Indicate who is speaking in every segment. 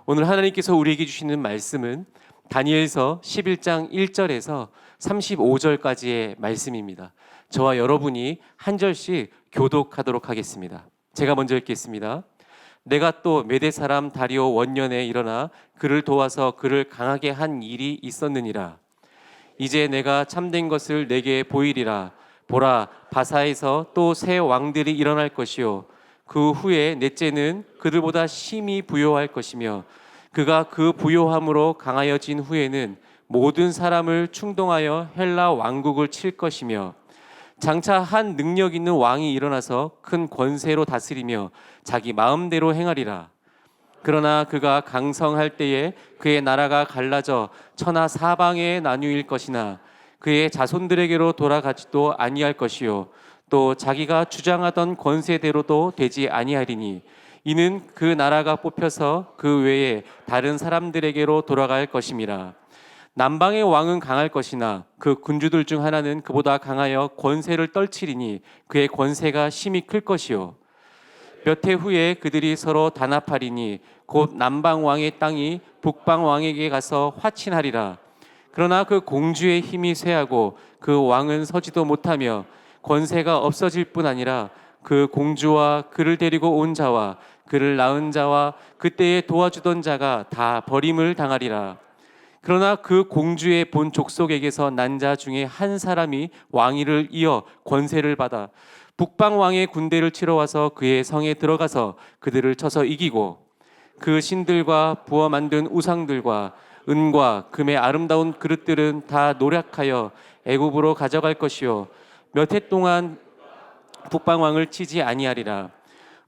Speaker 1: 오늘 하나님께서 우리에게 주시는 말씀은 다니엘서 11장 1절에서 35절까지의 말씀입니다. 저와 여러분이 한 절씩 교독하도록 하겠습니다. 제가 먼저 읽겠습니다. 내가 또 메대 사람 다리오 원년에 일어나 그를 도와서 그를 강하게 한 일이 있었느니라. 이제 내가 참된 것을 내게 보이리라. 보라, 바사에서 또 새 왕들이 일어날 것이요 그 후에 넷째는 그들보다 심히 부요할 것이며 그가 그 부요함으로 강하여진 후에는 모든 사람을 충동하여 헬라 왕국을 칠 것이며 장차 한 능력 있는 왕이 일어나서 큰 권세로 다스리며 자기 마음대로 행하리라. 그러나 그가 강성할 때에 그의 나라가 갈라져 천하 사방에 나뉘일 것이나 그의 자손들에게로 돌아가지도 아니할 것이요 또 자기가 주장하던 권세대로도 되지 아니하리니 이는 그 나라가 뽑혀서 그 외에 다른 사람들에게로 돌아갈 것임이라. 남방의 왕은 강할 것이나 그 군주들 중 하나는 그보다 강하여 권세를 떨치리니 그의 권세가 심히 클 것이요 몇 해 후에 그들이 서로 단합하리니 곧 남방 왕의 땅이 북방 왕에게 가서 화친하리라. 그러나 그 공주의 힘이 쇠하고 그 왕은 서지도 못하며 권세가 없어질 뿐 아니라 그 공주와 그를 데리고 온 자와 그를 낳은 자와 그때에 도와주던 자가 다 버림을 당하리라. 그러나 그 공주의 본 족속에게서 난 자 중에 한 사람이 왕위를 이어 권세를 받아 북방 왕의 군대를 치러 와서 그의 성에 들어가서 그들을 쳐서 이기고 그 신들과 부어 만든 우상들과 은과 금의 아름다운 그릇들은 다 노략하여 애굽으로 가져갈 것이요 몇 해 동안 북방 왕을 치지 아니하리라.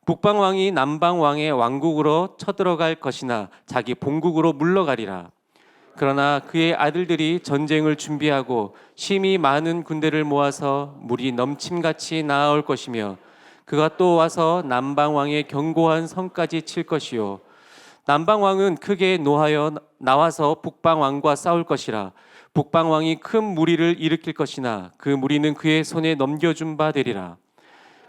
Speaker 1: 북방 왕이 남방 왕의 왕국으로 쳐들어갈 것이나 자기 본국으로 물러가리라. 그러나 그의 아들들이 전쟁을 준비하고 심히 많은 군대를 모아서 물이 넘침같이 나아올 것이며 그가 또 와서 남방 왕의 견고한 성까지 칠 것이요 남방 왕은 크게 노하여 나와서 북방 왕과 싸울 것이라. 북방 왕이 큰 무리를 일으킬 것이나 그 무리는 그의 손에 넘겨준 바 되리라.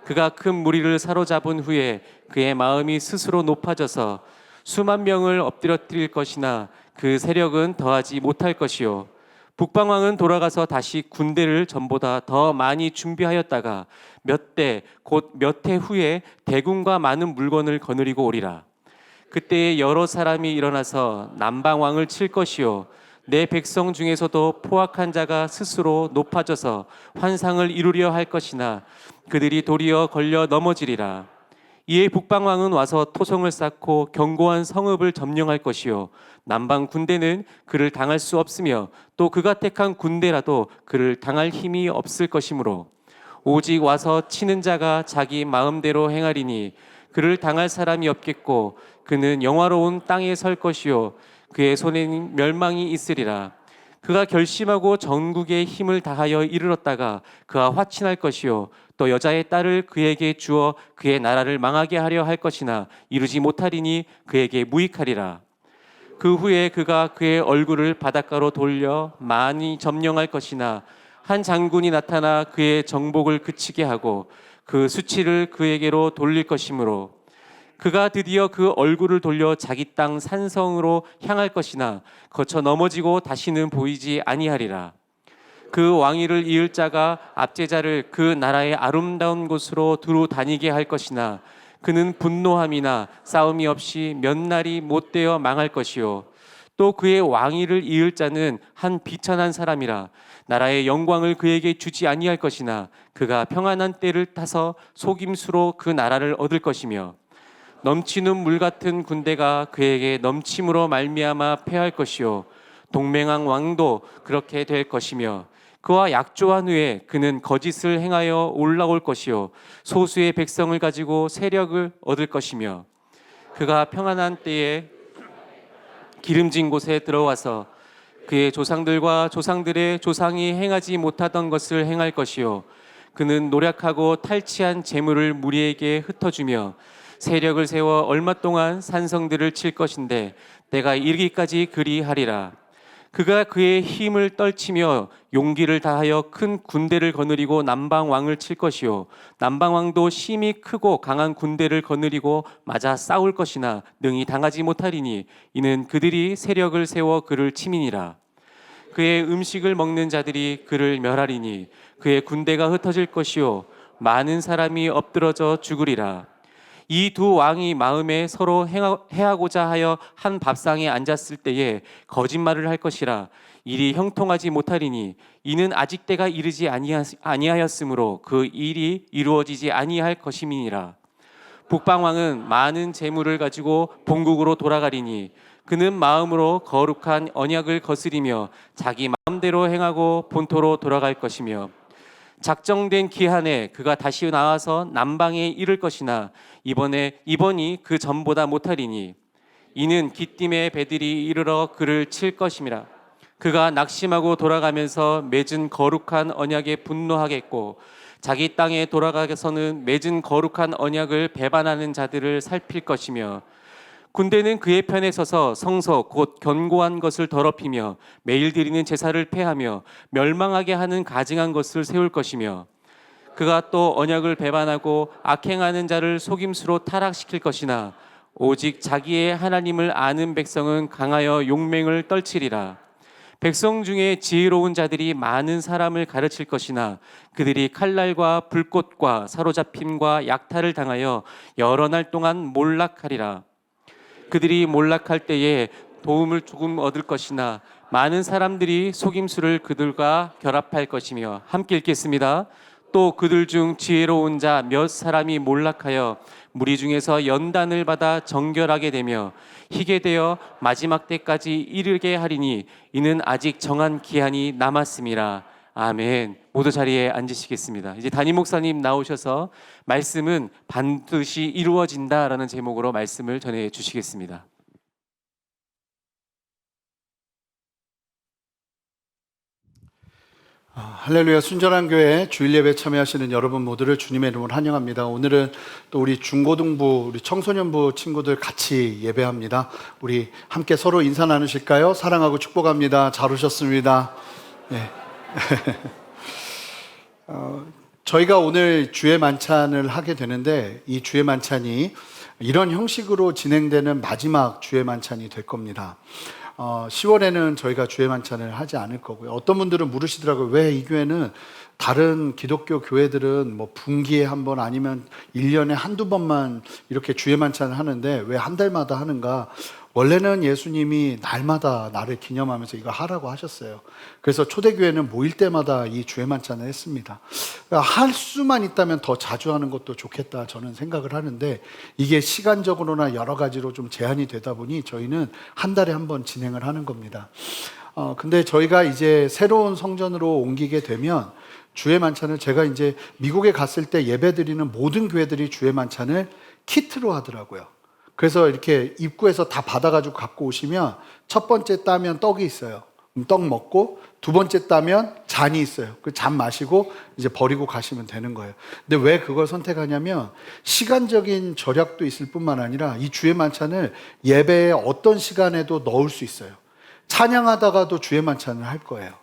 Speaker 1: 그가 큰 무리를 사로잡은 후에 그의 마음이 스스로 높아져서 수만 명을 엎드려뜨릴 것이나 그 세력은 더하지 못할 것이요 북방 왕은 돌아가서 다시 군대를 전보다 더 많이 준비하였다가 몇 대 곧 몇 해 후에 대군과 많은 물건을 거느리고 오리라. 그때에 여러 사람이 일어나서 남방 왕을 칠 것이요 내 백성 중에서도 포악한 자가 스스로 높아져서 환상을 이루려 할 것이나 그들이 도리어 걸려 넘어지리라. 이에 북방 왕은 와서 토성을 쌓고 견고한 성읍을 점령할 것이요 남방 군대는 그를 당할 수 없으며 또 그가 택한 군대라도 그를 당할 힘이 없을 것이므로 오직 와서 치는 자가 자기 마음대로 행하리니 그를 당할 사람이 없겠고 그는 영화로운 땅에 설 것이요 그의 손에는 멸망이 있으리라. 그가 결심하고 전국의 힘을 다하여 이르렀다가 그와 화친할 것이요 또 여자의 딸을 그에게 주어 그의 나라를 망하게 하려 할 것이나 이루지 못하리니 그에게 무익하리라. 그 후에 그가 그의 얼굴을 바닷가로 돌려 많이 점령할 것이나 한 장군이 나타나 그의 정복을 그치게 하고 그 수치를 그에게로 돌릴 것이므로 그가 드디어 그 얼굴을 돌려 자기 땅 산성으로 향할 것이나 거쳐 넘어지고 다시는 보이지 아니하리라. 그 왕위를 이을 자가 압제자를 그 나라의 아름다운 곳으로 두루 다니게 할 것이나 그는 분노함이나 싸움이 없이 몇 날이 못되어 망할 것이요 또 그의 왕위를 이을 자는 한 비천한 사람이라. 나라의 영광을 그에게 주지 아니할 것이나 그가 평안한 때를 타서 속임수로 그 나라를 얻을 것이며 넘치는 물 같은 군대가 그에게 넘침으로 말미암아 패할 것이요 동맹왕 왕도 그렇게 될 것이며 그와 약조한 후에 그는 거짓을 행하여 올라올 것이요 소수의 백성을 가지고 세력을 얻을 것이며 그가 평안한 때에 기름진 곳에 들어와서 그의 조상들과 조상들의 조상이 행하지 못하던 것을 행할 것이요 그는 노력하고 탈취한 재물을 무리에게 흩어주며 세력을 세워 얼마 동안 산성들을 칠 것인데 때가 이르기까지 그리하리라. 그가 그의 힘을 떨치며 용기를 다하여 큰 군대를 거느리고 남방 왕을 칠 것이요 남방 왕도 심히 크고 강한 군대를 거느리고 맞아 싸울 것이나 능히 당하지 못하리니 이는 그들이 세력을 세워 그를 치민이라. 그의 음식을 먹는 자들이 그를 멸하리니 그의 군대가 흩어질 것이요 많은 사람이 엎드러져 죽으리라. 이 두 왕이 마음에 서로 해하고자 하여 한 밥상에 앉았을 때에 거짓말을 할 것이라. 일이 형통하지 못하리니 이는 아직 때가 이르지 아니하였으므로 그 일이 이루어지지 아니할 것임이니라. 북방왕은 많은 재물을 가지고 본국으로 돌아가리니 그는 마음으로 거룩한 언약을 거스리며 자기 마음대로 행하고 본토로 돌아갈 것이며 작정된 기한에 그가 다시 나와서 남방에 이를 것이나 이번이 그 전보다 못하리니 이는 기띔의 배들이 이르러 그를 칠 것임이라. 그가 낙심하고 돌아가면서 맺은 거룩한 언약에 분노하겠고 자기 땅에 돌아가서는 맺은 거룩한 언약을 배반하는 자들을 살필 것이며 군대는 그의 편에 서서 성서 곧 견고한 것을 더럽히며 매일 드리는 제사를 폐하며 멸망하게 하는 가증한 것을 세울 것이며 그가 또 언약을 배반하고 악행하는 자를 속임수로 타락시킬 것이나 오직 자기의 하나님을 아는 백성은 강하여 용맹을 떨치리라. 백성 중에 지혜로운 자들이 많은 사람을 가르칠 것이나 그들이 칼날과 불꽃과 사로잡힘과 약탈을 당하여 여러 날 동안 몰락하리라. 그들이 몰락할 때에 도움을 조금 얻을 것이나 많은 사람들이 속임수를 그들과 결합할 것이며. 함께 읽겠습니다. 또 그들 중 지혜로운 자 몇 사람이 몰락하여 무리 중에서 연단을 받아 정결하게 되며 희게 되어 마지막 때까지 이르게 하리니 이는 아직 정한 기한이 남았음이라. 아멘. 모두 자리에 앉으시겠습니다. 이제 담임 목사님 나오셔서 말씀은 반드시 이루어진다라는 제목으로 말씀을 전해 주시겠습니다.
Speaker 2: 할렐루야. 순전한 교회 주일 예배 참여하시는 여러분 모두를 주님의 이름으로 환영합니다. 오늘은 또 우리 중고등부, 우리 청소년부 친구들 같이 예배합니다. 우리 함께 서로 인사 나누실까요? 사랑하고 축복합니다. 잘 오셨습니다. 네. 저희가 오늘 주의 만찬을 하게 되는데 이 주의 만찬이 이런 형식으로 진행되는 마지막 주의 만찬이 될 겁니다. 10월에는 저희가 주의 만찬을 하지 않을 거고요. 어떤 분들은 물으시더라고요. 왜 이 교회는 다른 기독교 교회들은 뭐 분기에 한 번 아니면 1년에 한두 번만 이렇게 주의 만찬을 하는데 왜 한 달마다 하는가? 원래는 예수님이 날마다 나를 기념하면서 이거 하라고 하셨어요. 그래서 초대교회는 모일 때마다 이 주의 만찬을 했습니다. 할 수만 있다면 더 자주 하는 것도 좋겠다 저는 생각을 하는데 이게 시간적으로나 여러 가지로 좀 제한이 되다 보니 저희는 한 달에 한 번 진행을 하는 겁니다. 근데 저희가 이제 새로운 성전으로 옮기게 되면 주의 만찬을 제가 이제 미국에 갔을 때 예배 드리는 모든 교회들이 주의 만찬을 키트로 하더라고요. 그래서 이렇게 입구에서 다 받아가지고 갖고 오시면 첫 번째 따면 떡이 있어요. 떡 먹고 두 번째 따면 잔이 있어요. 그 잔 마시고 이제 버리고 가시면 되는 거예요. 근데 왜 그걸 선택하냐면 시간적인 절약도 있을 뿐만 아니라 이 주의 만찬을 예배의 어떤 시간에도 넣을 수 있어요. 찬양하다가도 주의 만찬을 할 거예요.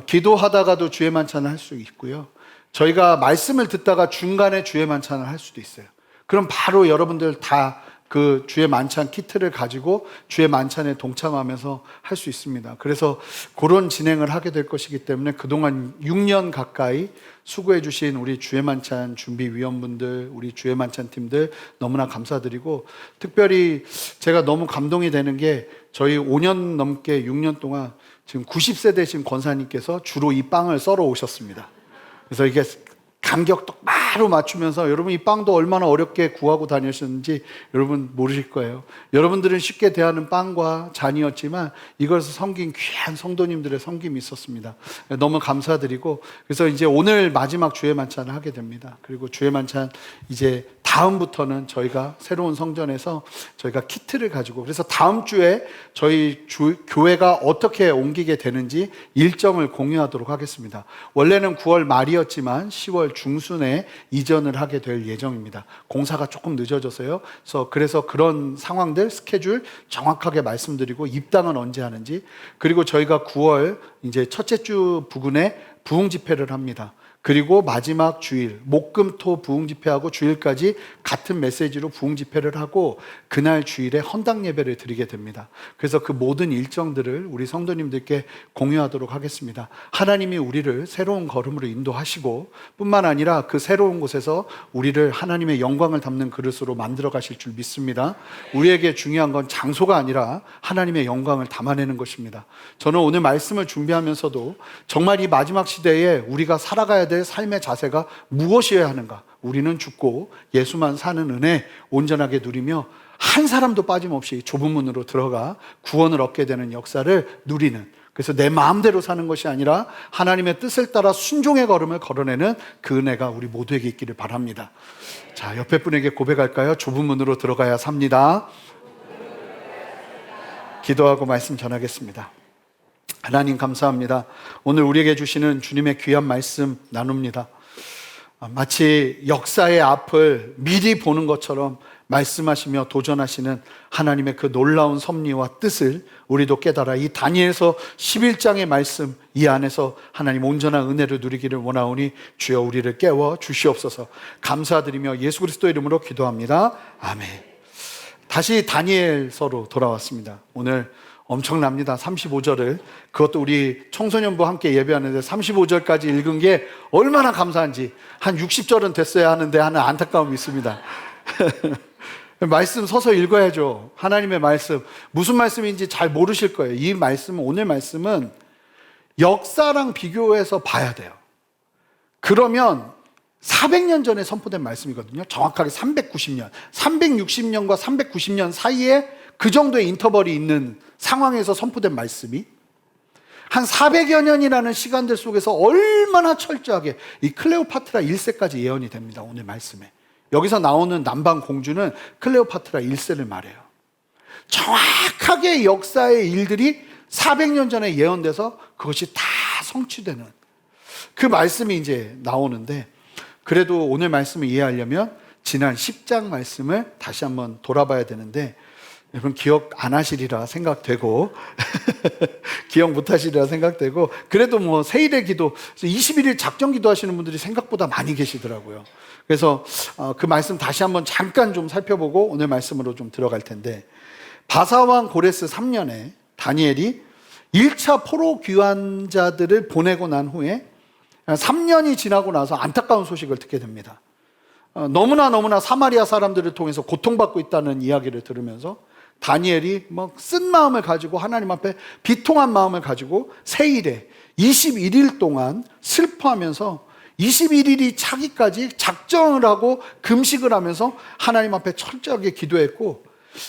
Speaker 2: 기도하다가도 주의 만찬을 할 수 있고요. 저희가 말씀을 듣다가 중간에 주의 만찬을 할 수도 있어요. 그럼 바로 여러분들 다 그 주의 만찬 키트를 가지고 주의 만찬에 동참하면서 할 수 있습니다. 그래서 그런 진행을 하게 될 것이기 때문에 그동안 6년 가까이 수고해 주신 우리 주의 만찬 준비위원분들, 우리 주의 만찬 팀들 너무나 감사드리고, 특별히 제가 너무 감동이 되는 게 저희 5년 넘게 6년 동안 지금 90세 되신 권사님께서 주로 이 빵을 썰어 오셨습니다. 그래서 이게 간격 똑바로 맞추면서, 여러분 이 빵도 얼마나 어렵게 구하고 다니셨는지 여러분 모르실 거예요. 여러분들은 쉽게 대하는 빵과 잔이었지만 이것을 섬긴 귀한 성도님들의 섬김이 있었습니다. 너무 감사드리고, 그래서 이제 오늘 마지막 주의 만찬을 하게 됩니다. 그리고 주의 만찬 이제 다음부터는 저희가 새로운 성전에서 저희가 키트를 가지고, 그래서 다음 주에 저희 교회가 어떻게 옮기게 되는지 일정을 공유하도록 하겠습니다. 원래는 9월 말이었지만 10월 중순에 이전을 하게 될 예정입니다. 공사가 조금 늦어져서요. 그래서 그런 상황들 스케줄 정확하게 말씀드리고 입당은 언제 하는지, 그리고 저희가 9월 이제 첫째 주 부근에 부흥 집회를 합니다. 그리고 마지막 주일 목금토 부흥 집회하고 주일까지 같은 메시지로 부흥 집회를 하고 그날 주일에 헌당 예배를 드리게 됩니다. 그래서 그 모든 일정들을 우리 성도님들께 공유하도록 하겠습니다. 하나님이 우리를 새로운 걸음으로 인도하시고 뿐만 아니라 그 새로운 곳에서 우리를 하나님의 영광을 담는 그릇으로 만들어 가실 줄 믿습니다. 우리에게 중요한 건 장소가 아니라 하나님의 영광을 담아내는 것입니다. 저는 오늘 말씀을 준비하면서도 정말 이 마지막 시대에 우리가 살아가야 될 삶의 자세가 무엇이어야 하는가? 우리는 죽고 예수만 사는 은혜 온전하게 누리며 한 사람도 빠짐없이 좁은 문으로 들어가 구원을 얻게 되는 역사를 누리는, 그래서 내 마음대로 사는 것이 아니라 하나님의 뜻을 따라 순종의 걸음을 걸어내는 그 은혜가 우리 모두에게 있기를 바랍니다. 자, 옆에 분에게 고백할까요? 좁은 문으로 들어가야 삽니다. 기도하고 말씀 전하겠습니다. 하나님 감사합니다. 오늘 우리에게 주시는 주님의 귀한 말씀 나눕니다. 마치 역사의 앞을 미리 보는 것처럼 말씀하시며 도전하시는 하나님의 그 놀라운 섭리와 뜻을 우리도 깨달아 이 다니엘서 11장의 말씀 이 안에서 하나님 온전한 은혜를 누리기를 원하오니 주여 우리를 깨워 주시옵소서. 감사드리며 예수 그리스도의 이름으로 기도합니다. 아멘. 다시 다니엘서로 돌아왔습니다. 오늘 엄청납니다. 35절을, 그것도 우리 청소년부 함께 예배하는데 35절까지 읽은 게 얼마나 감사한지, 한 60절은 됐어야 하는데 하는 안타까움이 있습니다. 말씀 서서 읽어야죠. 하나님의 말씀, 무슨 말씀인지 잘 모르실 거예요. 이 말씀은, 오늘 말씀은 역사랑 비교해서 봐야 돼요. 그러면 400년 전에 선포된 말씀이거든요. 정확하게 390년, 360년과 390년 사이에 그 정도의 인터벌이 있는 상황에서 선포된 말씀이 한 400여 년이라는 시간들 속에서 얼마나 철저하게 이 클레오파트라 1세까지 예언이 됩니다. 오늘 말씀에 여기서 나오는 남방 공주는 클레오파트라 1세를 말해요. 정확하게 역사의 일들이 400년 전에 예언돼서 그것이 다 성취되는 그 말씀이 이제 나오는데, 그래도 오늘 말씀을 이해하려면 지난 10장 말씀을 다시 한번 돌아봐야 되는데, 여러분 기억 안 하시리라 생각되고 기억 못 하시리라 생각되고, 그래도 뭐 세일의 기도 21일 작정 기도 하시는 분들이 생각보다 많이 계시더라고요. 그래서 그 말씀 다시 한번 잠깐 좀 살펴보고 오늘 말씀으로 좀 들어갈 텐데, 바사왕 고레스 3년에 다니엘이 1차 포로 귀환자들을 보내고 난 후에 3년이 지나고 나서 안타까운 소식을 듣게 됩니다. 너무나 사마리아 사람들을 통해서 고통받고 있다는 이야기를 들으면서 다니엘이 쓴 마음을 가지고 하나님 앞에 비통한 마음을 가지고 세일에 21일 동안 슬퍼하면서 21일이 차기까지 작정을 하고 금식을 하면서 하나님 앞에 철저하게 기도했고,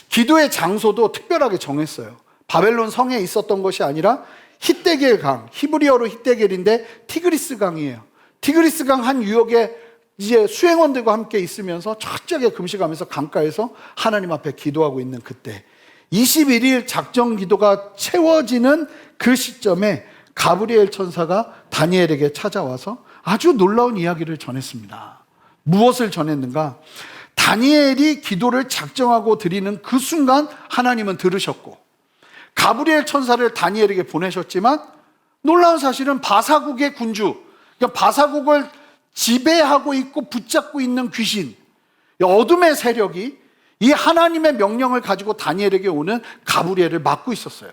Speaker 2: 기도의 장소도 특별하게 정했어요. 바벨론 성에 있었던 것이 아니라 히데겔 강, 히브리어로 히데겔인데 티그리스 강이에요. 티그리스 강 한 유역에 이제 수행원들과 함께 있으면서 철저하게 금식하면서 강가에서 하나님 앞에 기도하고 있는 그때 21일 작정 기도가 채워지는 그 시점에 가브리엘 천사가 다니엘에게 찾아와서 아주 놀라운 이야기를 전했습니다. 무엇을 전했는가? 다니엘이 기도를 작정하고 드리는 그 순간 하나님은 들으셨고, 가브리엘 천사를 다니엘에게 보내셨지만 놀라운 사실은 바사국의 군주, 그러니까 바사국을 지배하고 있고 붙잡고 있는 귀신, 어둠의 세력이 이 하나님의 명령을 가지고 다니엘에게 오는 가브리엘을 막고 있었어요.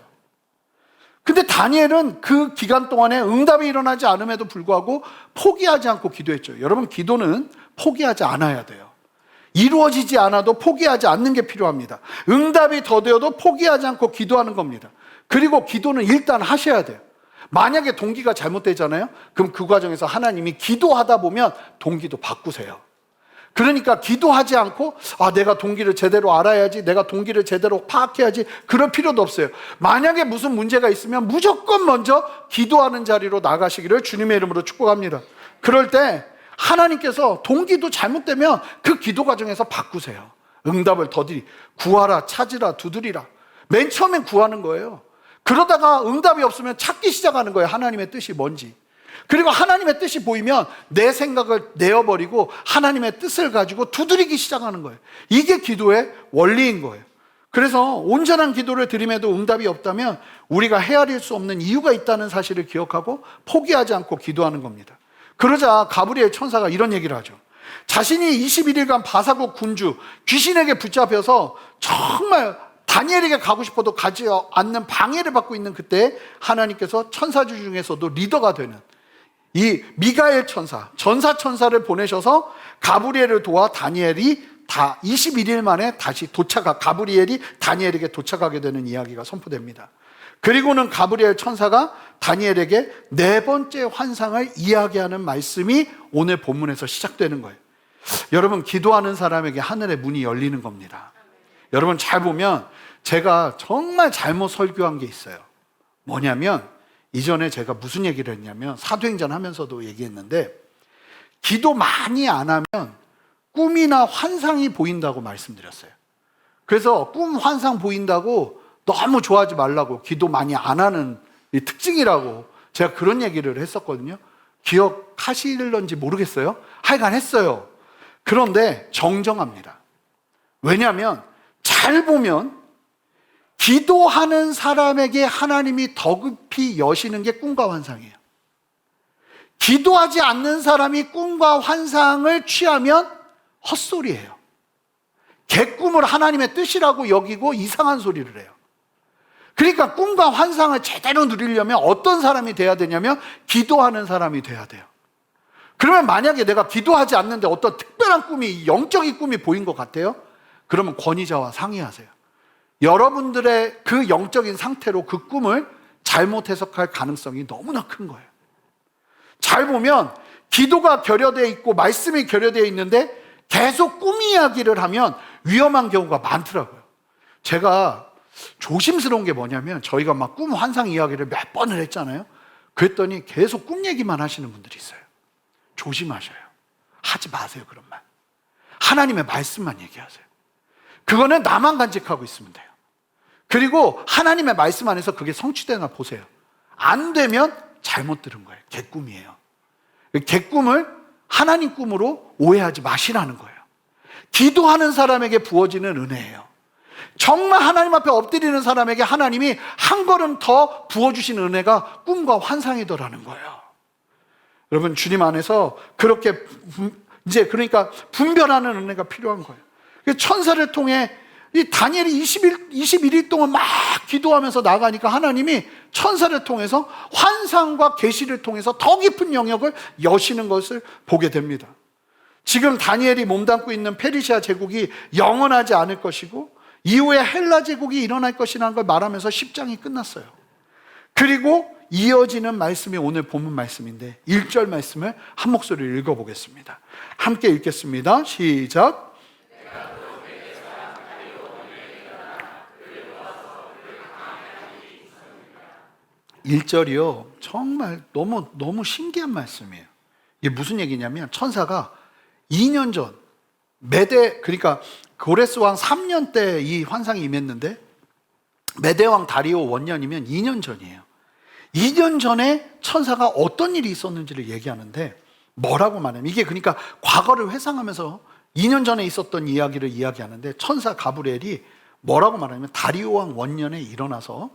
Speaker 2: 근데 다니엘은 그 기간 동안에 응답이 일어나지 않음에도 불구하고 포기하지 않고 기도했죠. 여러분, 기도는 포기하지 않아야 돼요. 이루어지지 않아도 포기하지 않는 게 필요합니다. 응답이 더뎌도 포기하지 않고 기도하는 겁니다. 그리고 기도는 일단 하셔야 돼요. 만약에 동기가 잘못되잖아요? 그럼 그 과정에서 하나님이 기도하다 보면 동기도 바꾸세요. 그러니까 기도하지 않고 내가 동기를 제대로 알아야지, 내가 동기를 제대로 파악해야지, 그럴 필요도 없어요. 만약에 무슨 문제가 있으면 무조건 먼저 기도하는 자리로 나가시기를 주님의 이름으로 축복합니다. 그럴 때 하나님께서 동기도 잘못되면 그 기도 과정에서 바꾸세요. 응답을 더디 구하라, 찾으라, 두드리라. 맨 처음엔 구하는 거예요. 그러다가 응답이 없으면 찾기 시작하는 거예요. 하나님의 뜻이 뭔지. 그리고 하나님의 뜻이 보이면 내 생각을 내어버리고 하나님의 뜻을 가지고 두드리기 시작하는 거예요. 이게 기도의 원리인 거예요. 그래서 온전한 기도를 드림에도 응답이 없다면 우리가 헤아릴 수 없는 이유가 있다는 사실을 기억하고 포기하지 않고 기도하는 겁니다. 그러자 가브리엘 천사가 이런 얘기를 하죠. 자신이 21일간 바사국 군주 귀신에게 붙잡혀서 정말 다니엘에게 가고 싶어도 가지 않는 방해를 받고 있는 그때 하나님께서 천사들 중에서도 리더가 되는 이 미가엘 천사, 전사 천사를 보내셔서 가브리엘을 도와 다니엘이 다 21일 만에 다시 가브리엘이 다니엘에게 도착하게 되는 이야기가 선포됩니다. 그리고는 가브리엘 천사가 다니엘에게 네 번째 환상을 이야기하는 말씀이 오늘 본문에서 시작되는 거예요. 여러분, 기도하는 사람에게 하늘의 문이 열리는 겁니다. 여러분, 잘 보면 제가 정말 잘못 설교한 게 있어요. 뭐냐면 이전에 제가 무슨 얘기를 했냐면 사도행전 하면서도 얘기했는데 기도 많이 안 하면 꿈이나 환상이 보인다고 말씀드렸어요. 그래서 꿈, 환상 보인다고 너무 좋아하지 말라고, 기도 많이 안 하는 이 특징이라고 제가 그런 얘기를 했었거든요. 기억하실런지 모르겠어요. 하여간 했어요. 그런데 정정합니다. 왜냐하면 잘 보면 기도하는 사람에게 하나님이 더 급히 여시는 게 꿈과 환상이에요. 기도하지 않는 사람이 꿈과 환상을 취하면 헛소리예요. 개꿈을 하나님의 뜻이라고 여기고 이상한 소리를 해요. 그러니까 꿈과 환상을 제대로 누리려면 어떤 사람이 돼야 되냐면 기도하는 사람이 돼야 돼요. 그러면 만약에 내가 기도하지 않는데 어떤 특별한 꿈이, 영적인 꿈이 보인 것 같아요? 그러면 권위자와 상의하세요. 여러분들의 그 영적인 상태로 그 꿈을 잘못 해석할 가능성이 너무나 큰 거예요. 잘 보면 기도가 결여되어 있고 말씀이 결여되어 있는데 계속 꿈 이야기를 하면 위험한 경우가 많더라고요. 제가 조심스러운 게 뭐냐면 저희가 막 꿈 환상 이야기를 몇 번을 했잖아요. 그랬더니 계속 꿈 얘기만 하시는 분들이 있어요. 조심하셔요. 하지 마세요, 그런 말. 하나님의 말씀만 얘기하세요. 그거는 나만 간직하고 있으면 돼요. 그리고 하나님의 말씀 안에서 그게 성취되나 보세요. 안 되면 잘못 들은 거예요. 개꿈이에요. 개꿈을 하나님 꿈으로 오해하지 마시라는 거예요. 기도하는 사람에게 부어지는 은혜예요. 정말 하나님 앞에 엎드리는 사람에게 하나님이 한 걸음 더 부어주신 은혜가 꿈과 환상이더라는 거예요. 여러분, 주님 안에서 그렇게 이제 그러니까 분별하는 은혜가 필요한 거예요. 천사를 통해 이 다니엘이 21일 동안 막 기도하면서 나가니까 하나님이 천사를 통해서 환상과 계시를 통해서 더 깊은 영역을 여시는 것을 보게 됩니다. 지금 다니엘이 몸담고 있는 페르시아 제국이 영원하지 않을 것이고 이후에 헬라 제국이 일어날 것이라는 걸 말하면서 10장이 끝났어요. 그리고 이어지는 말씀이 오늘 본문 말씀인데 1절 말씀을 한 목소리로 읽어보겠습니다. 함께 읽겠습니다. 시작. 1절이요 정말 너무 신기한 말씀이에요. 이게 무슨 얘기냐면 천사가 2년 전 그러니까 고레스 왕 3년 때 이 환상이 임했는데 메대 왕 다리오 원년이면 2년 전이에요. 2년 전에 천사가 어떤 일이 있었는지를 얘기하는데 뭐라고 말하냐면 이게 그러니까 과거를 회상하면서 2년 전에 있었던 이야기를 이야기하는데 천사 가브리엘이 뭐라고 말하냐면 다리오 왕 원년에 일어나서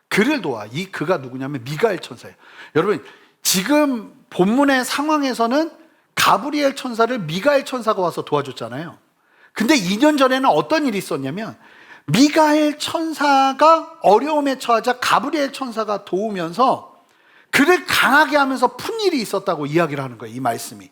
Speaker 2: 그를 도와. 그가 누구냐면 미가엘 천사예요. 여러분, 지금 본문의 상황에서는 가브리엘 천사를 미가엘 천사가 와서 도와줬잖아요. 근데 2년 전에는 어떤 일이 있었냐면 미가엘 천사가 어려움에 처하자 가브리엘 천사가 도우면서 그를 강하게 하면서 푼 일이 있었다고 이야기를 하는 거예요. 이 말씀이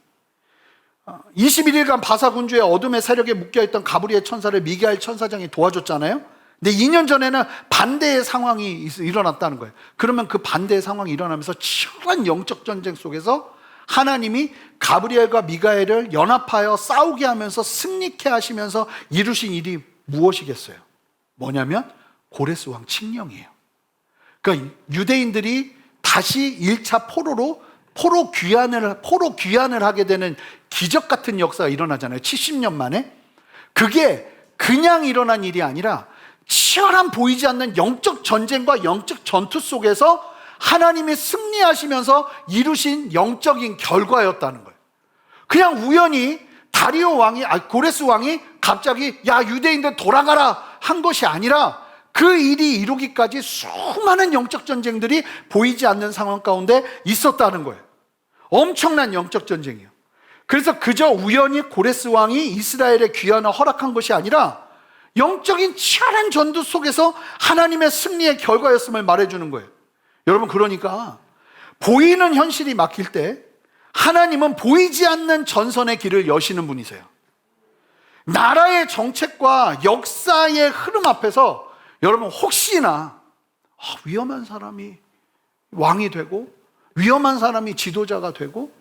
Speaker 2: 21일간 바사 군주의 어둠의 세력에 묶여있던 가브리엘 천사를 미가엘 천사장이 도와줬잖아요. 근데 2년 전에는 반대의 상황이 일어났다는 거예요. 그러면 그 반대의 상황이 일어나면서 치열한 영적 전쟁 속에서 하나님이 가브리엘과 미가엘을 연합하여 싸우게 하면서 승리케 하시면서 이루신 일이 무엇이겠어요? 뭐냐면 고레스 왕 칙령이에요. 그러니까 유대인들이 다시 1차 포로 귀환을 하게 되는 기적 같은 역사가 일어나잖아요. 70년 만에. 그게 그냥 일어난 일이 아니라 치열한 보이지 않는 영적 전쟁과 영적 전투 속에서 하나님이 승리하시면서 이루신 영적인 결과였다는 거예요. 그냥 우연히 다리오 왕이, 고레스 왕이 갑자기 야 유대인들 돌아가라 한 것이 아니라 그 일이 이루기까지 수많은 영적 전쟁들이 보이지 않는 상황 가운데 있었다는 거예요. 엄청난 영적 전쟁이에요. 그래서 그저 우연히 고레스 왕이 이스라엘의 귀환을 허락한 것이 아니라 영적인 치열한 전투 속에서 하나님의 승리의 결과였음을 말해주는 거예요. 여러분, 그러니까 보이는 현실이 막힐 때 하나님은 보이지 않는 전선의 길을 여시는 분이세요. 나라의 정책과 역사의 흐름 앞에서 여러분 혹시나 위험한 사람이 왕이 되고 위험한 사람이 지도자가 되고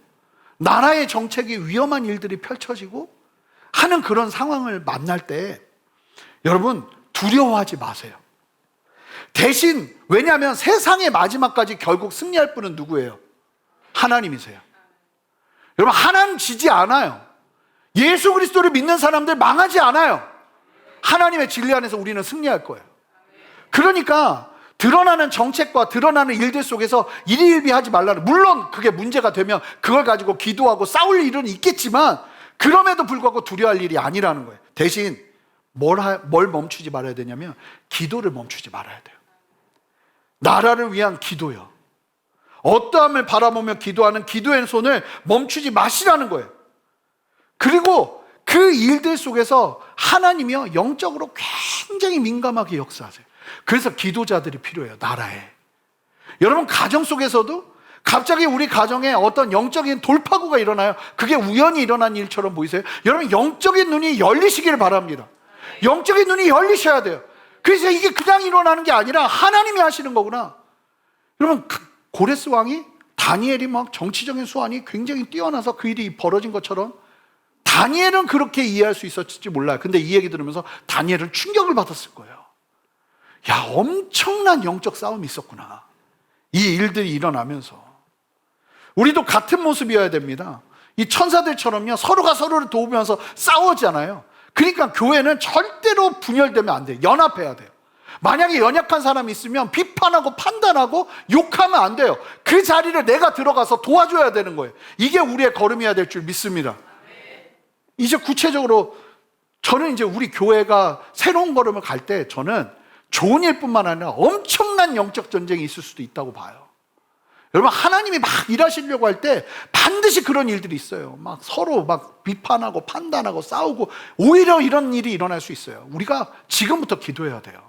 Speaker 2: 나라의 정책이 위험한 일들이 펼쳐지고 하는 그런 상황을 만날 때 여러분 두려워하지 마세요. 대신 왜냐하면 세상의 마지막까지 결국 승리할 분은 누구예요? 하나님이세요. 여러분, 하나님 지지 않아요. 예수 그리스도를 믿는 사람들 망하지 않아요. 하나님의 진리 안에서 우리는 승리할 거예요. 그러니까 드러나는 정책과 드러나는 일들 속에서 일희일비하지 말라는, 물론 그게 문제가 되면 그걸 가지고 기도하고 싸울 일은 있겠지만 그럼에도 불구하고 두려워할 일이 아니라는 거예요. 대신 뭘 멈추지 말아야 되냐면 기도를 멈추지 말아야 돼요. 나라를 위한 기도요. 어떠함을 바라보며 기도하는 기도의 손을 멈추지 마시라는 거예요. 그리고 그 일들 속에서 하나님이요 영적으로 굉장히 민감하게 역사하세요. 그래서 기도자들이 필요해요. 나라에. 여러분, 가정 속에서도 갑자기 우리 가정에 어떤 영적인 돌파구가 일어나요. 그게 우연히 일어난 일처럼 보이세요? 여러분, 영적인 눈이 열리시기를 바랍니다. 영적인 눈이 열리셔야 돼요. 그래서 이게 그냥 일어나는 게 아니라 하나님이 하시는 거구나. 여러분, 고레스 왕이, 다니엘이 막 정치적인 수완이 굉장히 뛰어나서 그 일이 벌어진 것처럼 다니엘은 그렇게 이해할 수 있었을지 몰라요. 근데 이 얘기 들으면서 다니엘은 충격을 받았을 거예요. 야, 엄청난 영적 싸움이 있었구나. 이 일들이 일어나면서 우리도 같은 모습이어야 됩니다. 이 천사들처럼요 서로가 서로를 도우면서 싸우잖아요. 그러니까 교회는 절대로 분열되면 안 돼요. 연합해야 돼요. 만약에 연약한 사람이 있으면 비판하고 판단하고 욕하면 안 돼요. 그 자리를 내가 들어가서 도와줘야 되는 거예요. 이게 우리의 걸음이어야 될 줄 믿습니다. 이제 구체적으로 저는 이제 우리 교회가 새로운 걸음을 갈 때 저는 좋은 일뿐만 아니라 엄청난 영적 전쟁이 있을 수도 있다고 봐요. 여러분, 하나님이 막 일하시려고 할 때 반드시 그런 일들이 있어요. 막 서로 막 비판하고 판단하고 싸우고 오히려 이런 일이 일어날 수 있어요. 우리가 지금부터 기도해야 돼요.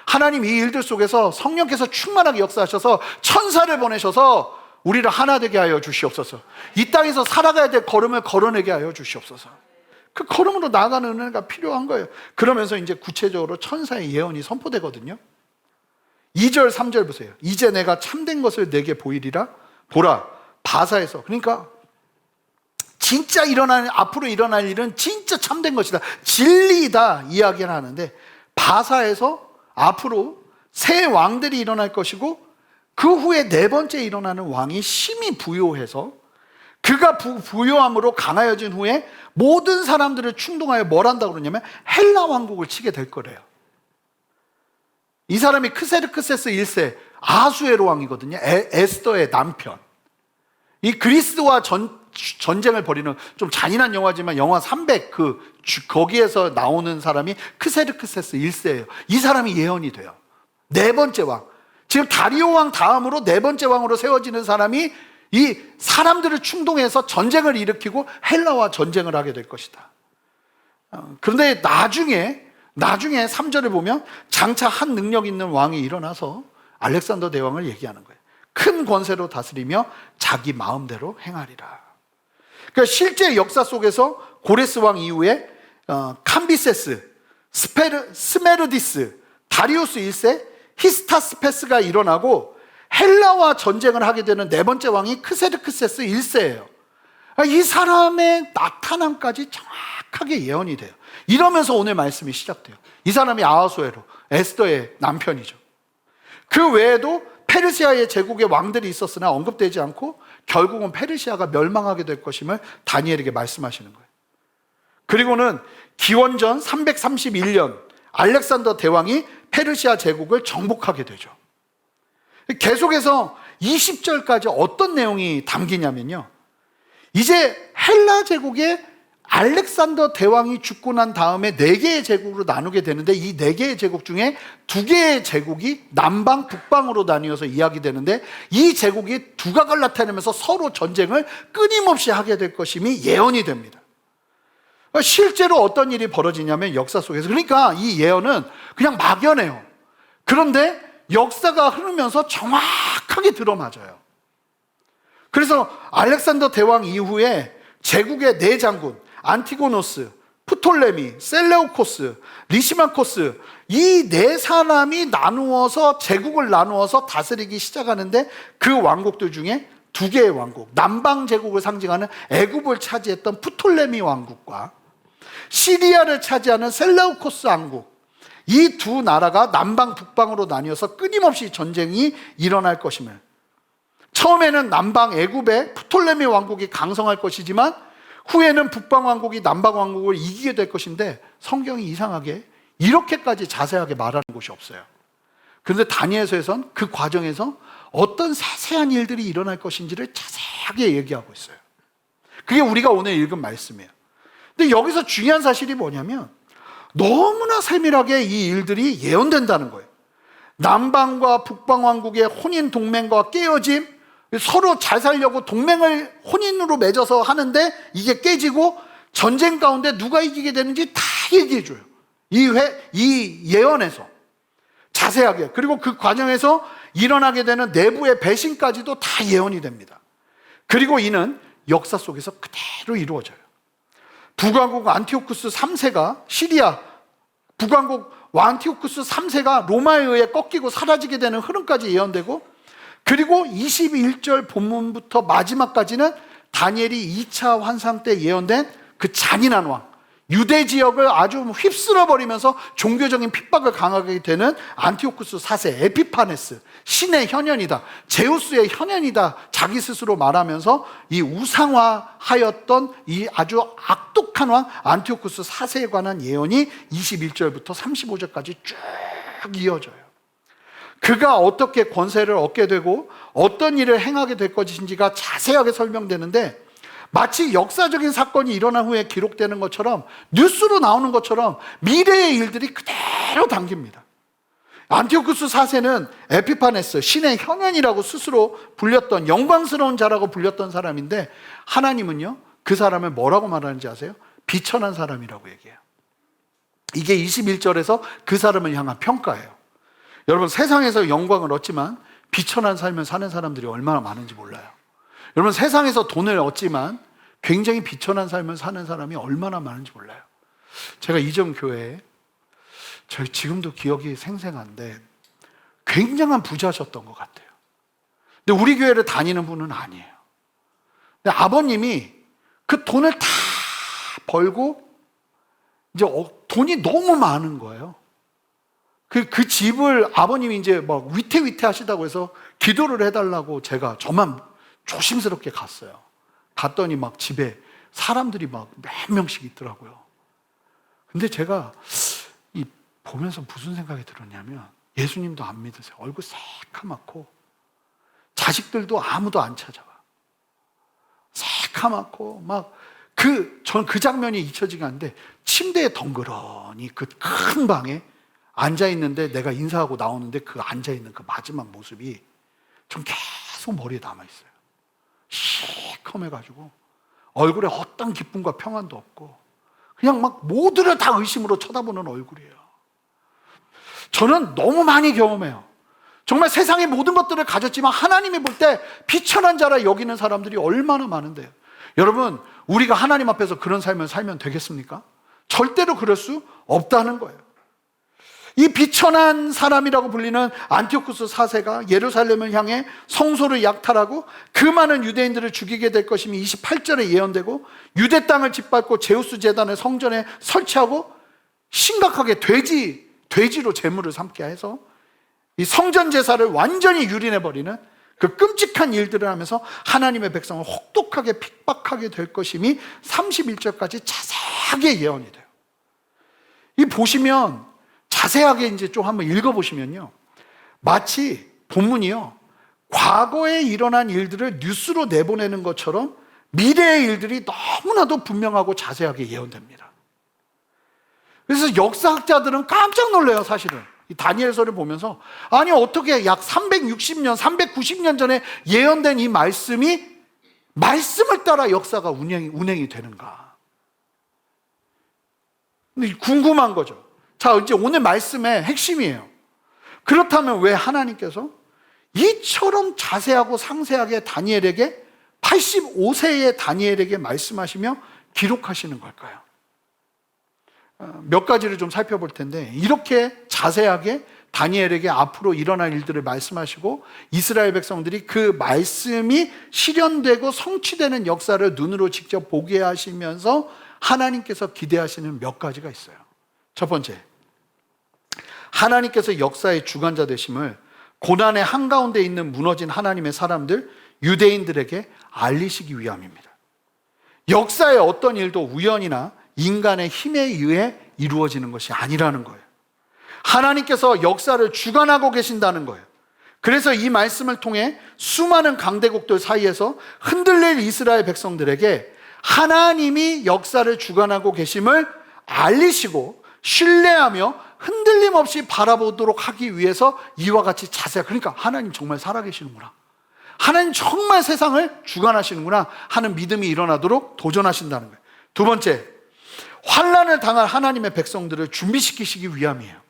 Speaker 2: 하나님 이 일들 속에서 성령께서 충만하게 역사하셔서 천사를 보내셔서 우리를 하나 되게 하여 주시옵소서. 이 땅에서 살아가야 될 걸음을 걸어내게 하여 주시옵소서. 그 걸음으로 나아가는 은혜가 필요한 거예요. 그러면서 이제 구체적으로 천사의 예언이 선포되거든요. 2절 3절 보세요. 이제 내가 참된 것을 내게 보이리라. 보라, 바사에서. 그러니까 진짜 앞으로 일어날 일은 진짜 참된 것이다, 진리이다 이야기를 하는데, 바사에서 앞으로 새 왕들이 일어날 것이고 그 후에 네 번째 일어나는 왕이 심히 부요해서 그가 부요함으로 강하여진 후에 모든 사람들을 충동하여 뭘 한다고 그러냐면 헬라 왕국을 치게 될 거래요. 이 사람이 크세르크세스 1세 아수에로 왕이거든요. 에스더의 남편. 이 그리스와 전쟁을 벌이는, 좀 잔인한 영화지만 영화 300 거기에서 나오는 사람이 크세르크세스 1세예요. 이 사람이 예언이 돼요. 네 번째 왕. 지금 다리오 왕 다음으로 네 번째 왕으로 세워지는 사람이 이 사람들을 충동해서 전쟁을 일으키고 헬라와 전쟁을 하게 될 것이다. 그런데 나중에 3절을 보면 장차 한 능력 있는 왕이 일어나서 알렉산더 대왕을 얘기하는 거예요. 큰 권세로 다스리며 자기 마음대로 행하리라. 그러니까 실제 역사 속에서 고레스 왕 이후에 캄비세스, 스메르디스, 다리우스 1세, 히스타스페스가 일어나고 헬라와 전쟁을 하게 되는 네 번째 왕이 크세르크세스 1세예요. 이 사람의 나타남까지 정확하게 예언이 돼요. 이러면서 오늘 말씀이 시작돼요. 이 사람이 아하수에로, 에스더의 남편이죠. 그 외에도 페르시아의 제국의 왕들이 있었으나 언급되지 않고 결국은 페르시아가 멸망하게 될 것임을 다니엘에게 말씀하시는 거예요. 그리고는 기원전 331년 알렉산더 대왕이 페르시아 제국을 정복하게 되죠. 계속해서 20절까지 어떤 내용이 담기냐면요, 이제 헬라 제국의 알렉산더 대왕이 죽고 난 다음에 4개의 제국으로 나누게 되는데, 이 4개의 제국 중에 2개의 제국이 남방, 북방으로 나뉘어서 이야기되는데, 이 제국이 두각을 나타내면서 서로 전쟁을 끊임없이 하게 될 것임이 예언이 됩니다. 실제로 어떤 일이 벌어지냐면 역사 속에서, 그러니까 이 예언은 그냥 막연해요. 그런데 역사가 흐르면서 정확하게 들어맞아요. 그래서 알렉산더 대왕 이후에 제국의 4장군, 안티고노스, 프톨레미, 셀레우코스, 리시마코스, 이 4사람이 나누어서 제국을 나누어서 다스리기 시작하는데, 그 왕국들 중에 2개의 왕국, 남방 제국을 상징하는 애굽을 차지했던 프톨레미 왕국과 시리아를 차지하는 셀레우코스 왕국, 이 2 나라가 남방 북방으로 나뉘어서 끊임없이 전쟁이 일어날 것임을, 처음에는 남방 애굽의 프톨레미 왕국이 강성할 것이지만 후에는 북방 왕국이 남방 왕국을 이기게 될 것인데, 성경이 이상하게 이렇게까지 자세하게 말하는 곳이 없어요. 그런데 다니엘서에선 그 과정에서 어떤 세세한 일들이 일어날 것인지를 자세하게 얘기하고 있어요. 그게 우리가 오늘 읽은 말씀이에요. 근데 여기서 중요한 사실이 뭐냐면, 너무나 세밀하게 이 일들이 예언된다는 거예요. 남방과 북방 왕국의 혼인 동맹과 깨어짐, 서로 잘 살려고 동맹을 혼인으로 맺어서 하는데 이게 깨지고 전쟁 가운데 누가 이기게 되는지 다 얘기해줘요. 이 예언에서 자세하게. 그리고 그 과정에서 일어나게 되는 내부의 배신까지도 다 예언이 됩니다. 그리고 이는 역사 속에서 그대로 이루어져요. 북왕국 안티오쿠스 3세가 시리아, 북왕국 안티오쿠스 3세가 로마에 의해 꺾이고 사라지게 되는 흐름까지 예언되고, 그리고 21절 본문부터 마지막까지는 다니엘이 2차 환상 때 예언된 그 잔인한 왕, 유대 지역을 아주 휩쓸어 버리면서 종교적인 핍박을 강하게 되는 안티오쿠스 4세 에피파네스, 신의 현현이다, 제우스의 현현이다, 자기 스스로 말하면서 이 우상화하였던 이 아주 악독한 왕 안티오쿠스 4세에 관한 예언이 21절부터 35절까지 쭉 이어져요. 그가 어떻게 권세를 얻게 되고 어떤 일을 행하게 될 것인지가 자세하게 설명되는데, 마치 역사적인 사건이 일어난 후에 기록되는 것처럼, 뉴스로 나오는 것처럼 미래의 일들이 그대로 담깁니다. 안티오쿠스 4세는 에피파네스, 신의 현현이라고 스스로 불렸던, 영광스러운 자라고 불렸던 사람인데, 하나님은요 그 사람을 뭐라고 말하는지 아세요? 비천한 사람이라고 얘기해요. 이게 21절에서 그 사람을 향한 평가예요. 여러분, 세상에서 영광을 얻지만 비천한 삶을 사는 사람들이 얼마나 많은지 몰라요. 여러분, 세상에서 돈을 얻지만 굉장히 비천한 삶을 사는 사람이 얼마나 많은지 몰라요. 제가 이전 교회에, 저희 지금도 기억이 생생한데 굉장한 부자셨던 것 같아요. 근데 우리 교회를 다니는 분은 아니에요. 근데 아버님이 그 돈을 다 벌고 이제 돈이 너무 많은 거예요. 그 집을 아버님이 이제 막 위태위태 하시다고 해서 기도를 해달라고 저만 조심스럽게 갔어요. 갔더니 막 집에 사람들이 막 몇 명씩 있더라고요. 근데 제가 보면서 무슨 생각이 들었냐면, 예수님도 안 믿으세요. 얼굴 새카맣고, 자식들도 아무도 안 찾아와. 새카맣고, 전 그 장면이 잊혀지가 않는데, 침대에 덩그러니 그 큰 방에 앉아있는데, 내가 인사하고 나오는데 그 앉아있는 그 마지막 모습이 전 계속 머리에 남아있어요. 시커매가지고 얼굴에 어떤 기쁨과 평안도 없고, 그냥 막 모두를 다 의심으로 쳐다보는 얼굴이에요. 저는 너무 많이 경험해요. 정말 세상의 모든 것들을 가졌지만 하나님이 볼 때 비천한 자라 여기는 사람들이 얼마나 많은데요. 여러분, 우리가 하나님 앞에서 그런 삶을 살면 되겠습니까? 절대로 그럴 수 없다는 거예요. 이 비천한 사람이라고 불리는 안티오쿠스 4세가 예루살렘을 향해 성소를 약탈하고 그 많은 유대인들을 죽이게 될 것임이 28절에 예언되고, 유대 땅을 짓밟고 제우스 제단을 성전에 설치하고 심각하게 돼지로 제물을 삼게 해서 이 성전 제사를 완전히 유린해버리는 그 끔찍한 일들을 하면서 하나님의 백성을 혹독하게 핍박하게 될 것임이 31절까지 자세하게 예언이 돼요. 이 보시면 자세하게 이제 좀 한번 읽어보시면요, 마치 본문이요, 과거에 일어난 일들을 뉴스로 내보내는 것처럼 미래의 일들이 너무나도 분명하고 자세하게 예언됩니다. 그래서 역사학자들은 깜짝 놀라요, 사실은. 이 다니엘서를 보면서 아니 어떻게 약 360년, 390년 전에 예언된 이 말씀이 말씀을 따라 역사가 운행이 되는가. 근데 궁금한 거죠. 자, 이제 오늘 말씀의 핵심이에요. 그렇다면 왜 하나님께서 이처럼 자세하고 상세하게 다니엘에게 85세의 다니엘에게 말씀하시며 기록하시는 걸까요? 몇 가지를 좀 살펴볼 텐데 이렇게 자세하게 다니엘에게 앞으로 일어날 일들을 말씀하시고 이스라엘 백성들이 그 말씀이 실현되고 성취되는 역사를 눈으로 직접 보게 하시면서 하나님께서 기대하시는 몇 가지가 있어요. 첫 번째, 하나님께서 역사의 주관자 되심을 고난의 한가운데 있는 무너진 하나님의 사람들, 유대인들에게 알리시기 위함입니다. 역사의 어떤 일도 우연이나 인간의 힘에 의해 이루어지는 것이 아니라는 거예요. 하나님께서 역사를 주관하고 계신다는 거예요. 그래서 이 말씀을 통해 수많은 강대국들 사이에서 흔들릴 이스라엘 백성들에게 하나님이 역사를 주관하고 계심을 알리시고 신뢰하며 흔들림 없이 바라보도록 하기 위해서 이와 같이 자세히, 그러니까 하나님 정말 살아계시는구나, 하나님 정말 세상을 주관하시는구나 하는 믿음이 일어나도록 도전하신다는 거예요. 두 번째, 환난을 당할 하나님의 백성들을 준비시키시기 위함이에요.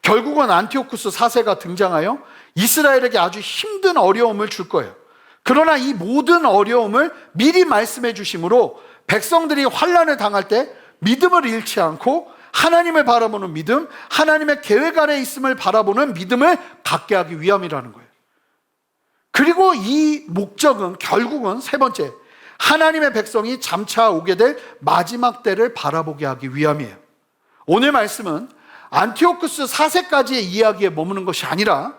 Speaker 2: 결국은 안티오쿠스 4세가 등장하여 이스라엘에게 아주 힘든 어려움을 줄 거예요. 그러나 이 모든 어려움을 미리 말씀해 주심으로 백성들이 환난을 당할 때 믿음을 잃지 않고 하나님을 바라보는 믿음, 하나님의 계획 아래 있음을 바라보는 믿음을 갖게 하기 위함이라는 거예요. 그리고 이 목적은 결국은 세 번째, 하나님의 백성이 잠차 오게 될 마지막 때를 바라보게 하기 위함이에요. 오늘 말씀은 안티오쿠스 4세까지의 이야기에 머무는 것이 아니라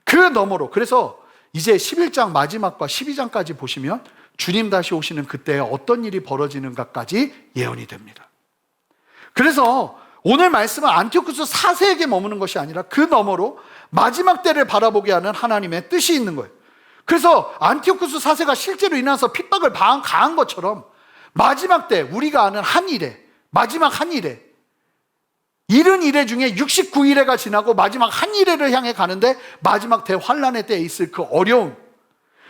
Speaker 2: 그 너머로, 그래서 이제 11장 마지막과 12장까지 보시면 주님 다시 오시는 그때에 어떤 일이 벌어지는가까지 예언이 됩니다. 그래서 오늘 말씀은 안티오쿠스 4세에게 머무는 것이 아니라 그 너머로 마지막 때를 바라보게 하는 하나님의 뜻이 있는 거예요. 그래서 안티오쿠스 4세가 실제로 일어나서 핍박을 가한 것처럼 마지막 때 우리가 아는 한일에, 마지막 한일에, 70일에 중에 69일에가 지나고 마지막 한일에를 향해 가는데 마지막 대환란의 때에 있을 그 어려움,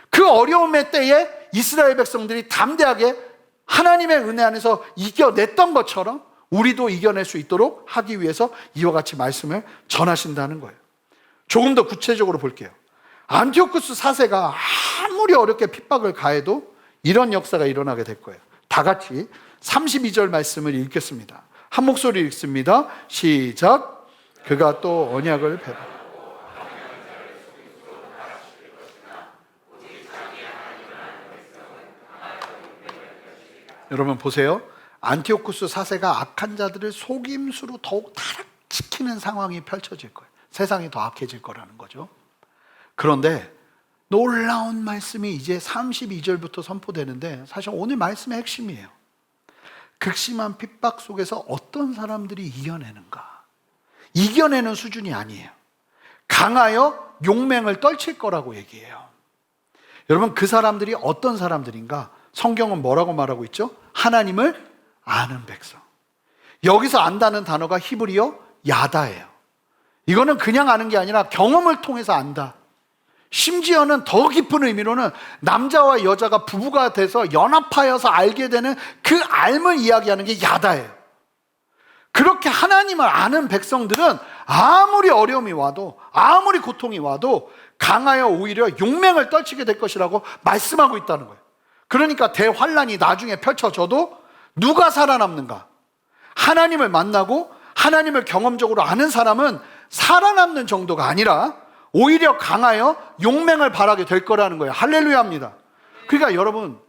Speaker 2: 그 어려움의 때에 이스라엘 백성들이 담대하게 하나님의 은혜 안에서 이겨냈던 것처럼 우리도 이겨낼 수 있도록 하기 위해서 이와 같이 말씀을 전하신다는 거예요. 조금 더 구체적으로 볼게요. 안티오쿠스 4세가 아무리 어렵게 핍박을 가해도 이런 역사가 일어나게 될 거예요. 다 같이 32절 말씀을 읽겠습니다. 한 목소리 읽습니다. 시작. 그가 또 언약을 베풀고 여러분 보세요. 안티오쿠스 4세가 악한 자들을 속임수로 더욱 타락시키는 상황이 펼쳐질 거예요. 세상이 더 악해질 거라는 거죠. 그런데 놀라운 말씀이 이제 32절부터 선포되는데 사실 오늘 말씀의 핵심이에요. 극심한 핍박 속에서 어떤 사람들이 이겨내는가. 이겨내는 수준이 아니에요. 강하여 용맹을 떨칠 거라고 얘기해요. 여러분 그 사람들이 어떤 사람들인가? 성경은 뭐라고 말하고 있죠? 하나님을 아는 백성. 여기서 안다는 단어가 히브리어 야다예요. 이거는 그냥 아는 게 아니라 경험을 통해서 안다. 심지어는 더 깊은 의미로는 남자와 여자가 부부가 돼서 연합하여서 알게 되는 그 알을 이야기하는 게 야다예요. 그렇게 하나님을 아는 백성들은 아무리 어려움이 와도 아무리 고통이 와도 강하여 오히려 용맹을 떨치게 될 것이라고 말씀하고 있다는 거예요. 그러니까 대환란이 나중에 펼쳐져도 누가 살아남는가? 하나님을 만나고 하나님을 경험적으로 아는 사람은 살아남는 정도가 아니라 오히려 강하여 용맹을 발하게 될 거라는 거예요. 할렐루야입니다. 그러니까 여러분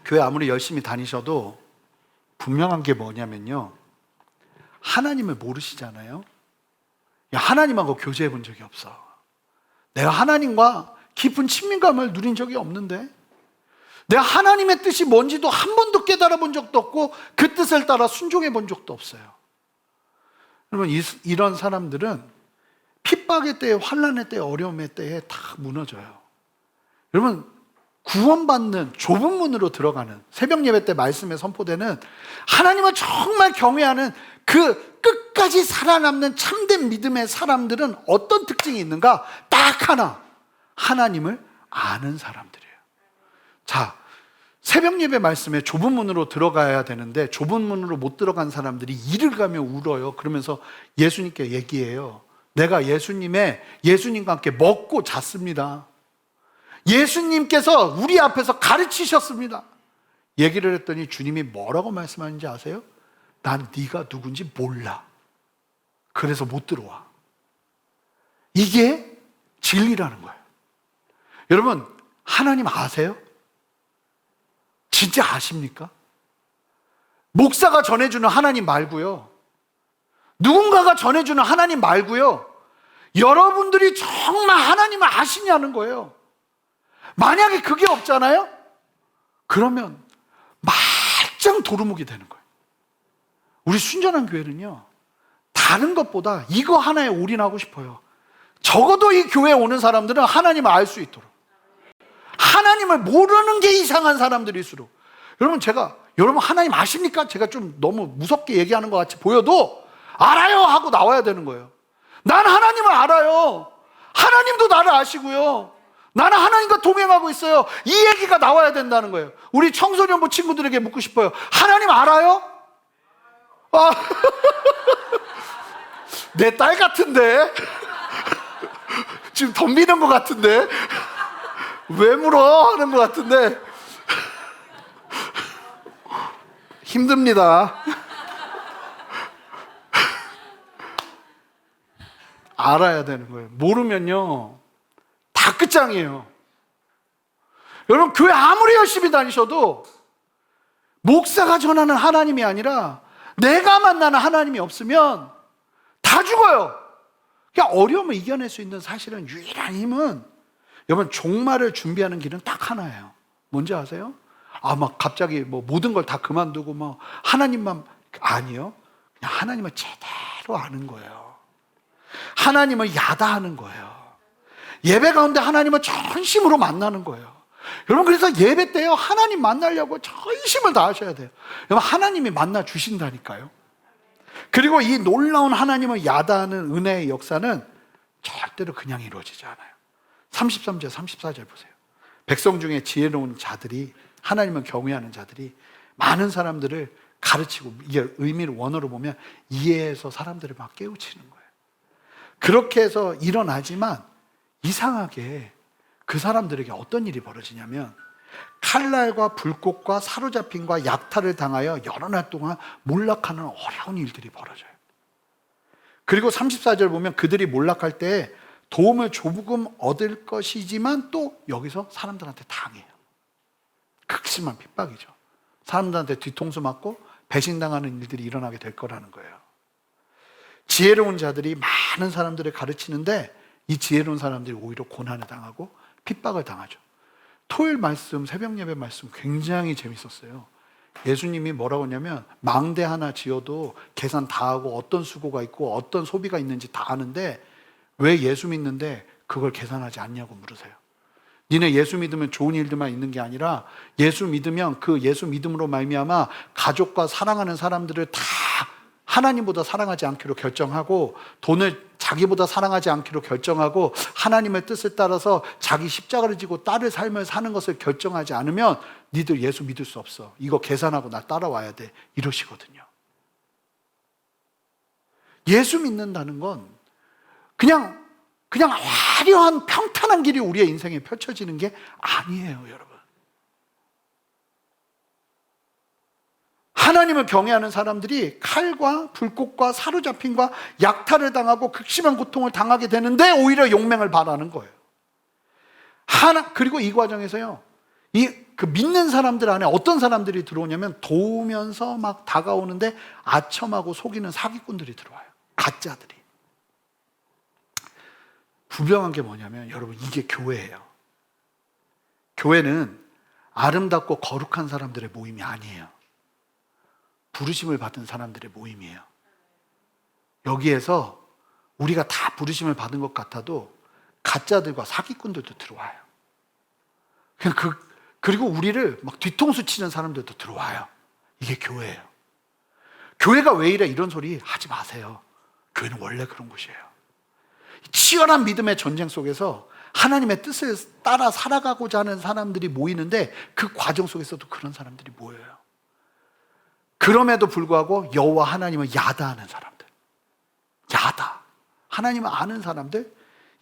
Speaker 2: 교회 아무리 열심히 다니셔도 분명한 게 뭐냐면요, 하나님을 모르시잖아요. 하나님하고 교제해 본 적이 없어. 내가 하나님과 깊은 친밀감을 누린 적이 없는데, 내가 하나님의 뜻이 뭔지도 한 번도 깨달아 본 적도 없고 그 뜻을 따라 순종해 본 적도 없어요. 여러분 이런 사람들은 핍박의 때에, 환난의 때에, 어려움의 때에 다 무너져요. 여러분, 구원받는 좁은 문으로 들어가는, 새벽 예배 때 말씀에 선포되는 하나님을 정말 경외하는 그 끝까지 살아남는 참된 믿음의 사람들은 어떤 특징이 있는가? 딱 하나, 하나님을 아는 사람들이에요. 자, 새벽 예배 말씀에 좁은 문으로 들어가야 되는데 좁은 문으로 못 들어간 사람들이 이를 가며 울어요. 그러면서 예수님께 얘기해요. 내가 예수님과 함께 먹고 잤습니다. 예수님께서 우리 앞에서 가르치셨습니다. 얘기를 했더니 주님이 뭐라고 말씀하는지 아세요? 난 네가 누군지 몰라. 그래서 못 들어와. 이게 진리라는 거예요. 여러분, 하나님 아세요? 진짜 아십니까? 목사가 전해주는 하나님 말고요, 누군가가 전해주는 하나님 말고요, 여러분들이 정말 하나님을 아시냐는 거예요. 만약에 그게 없잖아요? 그러면 말짱 도루묵이 되는 거예요. 우리 순전한 교회는요, 다른 것보다 이거 하나에 올인하고 싶어요. 적어도 이 교회에 오는 사람들은 하나님을 알 수 있도록. 하나님을 모르는 게 이상한 사람들일수록. 여러분 하나님 아십니까? 제가 좀 너무 무섭게 얘기하는 것 같이 보여도 알아요 하고 나와야 되는 거예요. 난 하나님을 알아요. 하나님도 나를 아시고요. 나는 하나님과 동행하고 있어요. 이 얘기가 나와야 된다는 거예요. 우리 청소년부 친구들에게 묻고 싶어요. 하나님 알아요? 아, 내 딸 같은데? 지금 덤비는 것 같은데? 왜 물어? 하는 것 같은데 힘듭니다. 알아야 되는 거예요. 모르면요 다 끝장이에요. 여러분, 교회 아무리 열심히 다니셔도 목사가 전하는 하나님이 아니라 내가 만나는 하나님이 없으면 다 죽어요. 그냥 어려움을 이겨낼 수 있는 사실은 유일한 힘은, 여러분, 종말을 준비하는 길은 딱 하나예요. 뭔지 아세요? 막 갑자기 모든 걸 다 그만두고 하나님만, 아니요. 그냥 하나님을 제대로 아는 거예요. 하나님을 야다하는 거예요. 예배 가운데 하나님을 전심으로 만나는 거예요. 여러분, 그래서 예배 때요, 하나님 만나려고 전심을 다하셔야 돼요. 여러분, 하나님이 만나 주신다니까요. 그리고 이 놀라운 하나님을 야다하는 은혜의 역사는 절대로 그냥 이루어지지 않아요. 33절, 34절 보세요. 백성 중에 지혜로운 자들이, 하나님을 경외하는 자들이 많은 사람들을 가르치고, 이게 의미를 원어로 보면 이해해서 사람들을 막 깨우치는 거예요. 그렇게 해서 일어나지만 이상하게 그 사람들에게 어떤 일이 벌어지냐면 칼날과 불꽃과 사로잡힘과 약탈을 당하여 여러 날 동안 몰락하는 어려운 일들이 벌어져요. 그리고 34절 보면 그들이 몰락할 때 도움을 조금 얻을 것이지만 또 여기서 사람들한테 당해요. 극심한 핍박이죠. 사람들한테 뒤통수 맞고 배신당하는 일들이 일어나게 될 거라는 거예요. 지혜로운 자들이 많은 사람들을 가르치는데 이 지혜로운 사람들이 오히려 고난을 당하고 핍박을 당하죠. 토요일 말씀, 새벽 예배 말씀 굉장히 재밌었어요. 예수님이 뭐라고 했냐면 망대 하나 지어도 계산 다 하고 어떤 수고가 있고 어떤 소비가 있는지 다 아는데 왜 예수 믿는데 그걸 계산하지 않냐고 물으세요. 니네 예수 믿으면 좋은 일들만 있는 게 아니라 예수 믿으면 그 예수 믿음으로 말미암아 가족과 사랑하는 사람들을 다 하나님보다 사랑하지 않기로 결정하고 돈을 자기보다 사랑하지 않기로 결정하고 하나님의 뜻을 따라서 자기 십자가를 지고 딸의 삶을 사는 것을 결정하지 않으면 니들 예수 믿을 수 없어. 이거 계산하고 나 따라와야 돼. 이러시거든요. 예수 믿는다는 건 그냥 화려한 평탄한 길이 우리의 인생에 펼쳐지는 게 아니에요, 여러분. 하나님을 경외하는 사람들이 칼과 불꽃과 사로잡힘과 약탈을 당하고 극심한 고통을 당하게 되는데 오히려 용맹을 바라는 거예요. 그리고 이 과정에서요, 그 믿는 사람들 안에 어떤 사람들이 들어오냐면 도우면서 막 다가오는데 아첨하고 속이는 사기꾼들이 들어와요. 가짜들이. 불병한 게 뭐냐면 여러분, 이게 교회예요. 교회는 아름답고 거룩한 사람들의 모임이 아니에요. 부르심을 받은 사람들의 모임이에요. 여기에서 우리가 다 부르심을 받은 것 같아도 가짜들과 사기꾼들도 들어와요. 그리고 우리를 막 뒤통수 치는 사람들도 들어와요. 이게 교회예요. 교회가 왜 이래? 이런 소리 하지 마세요. 교회는 원래 그런 곳이에요. 치열한 믿음의 전쟁 속에서 하나님의 뜻을 따라 살아가고자 하는 사람들이 모이는데 그 과정 속에서도 그런 사람들이 모여요. 그럼에도 불구하고 여호와 하나님을 야다하는 사람들, 야다, 하나님을 아는 사람들,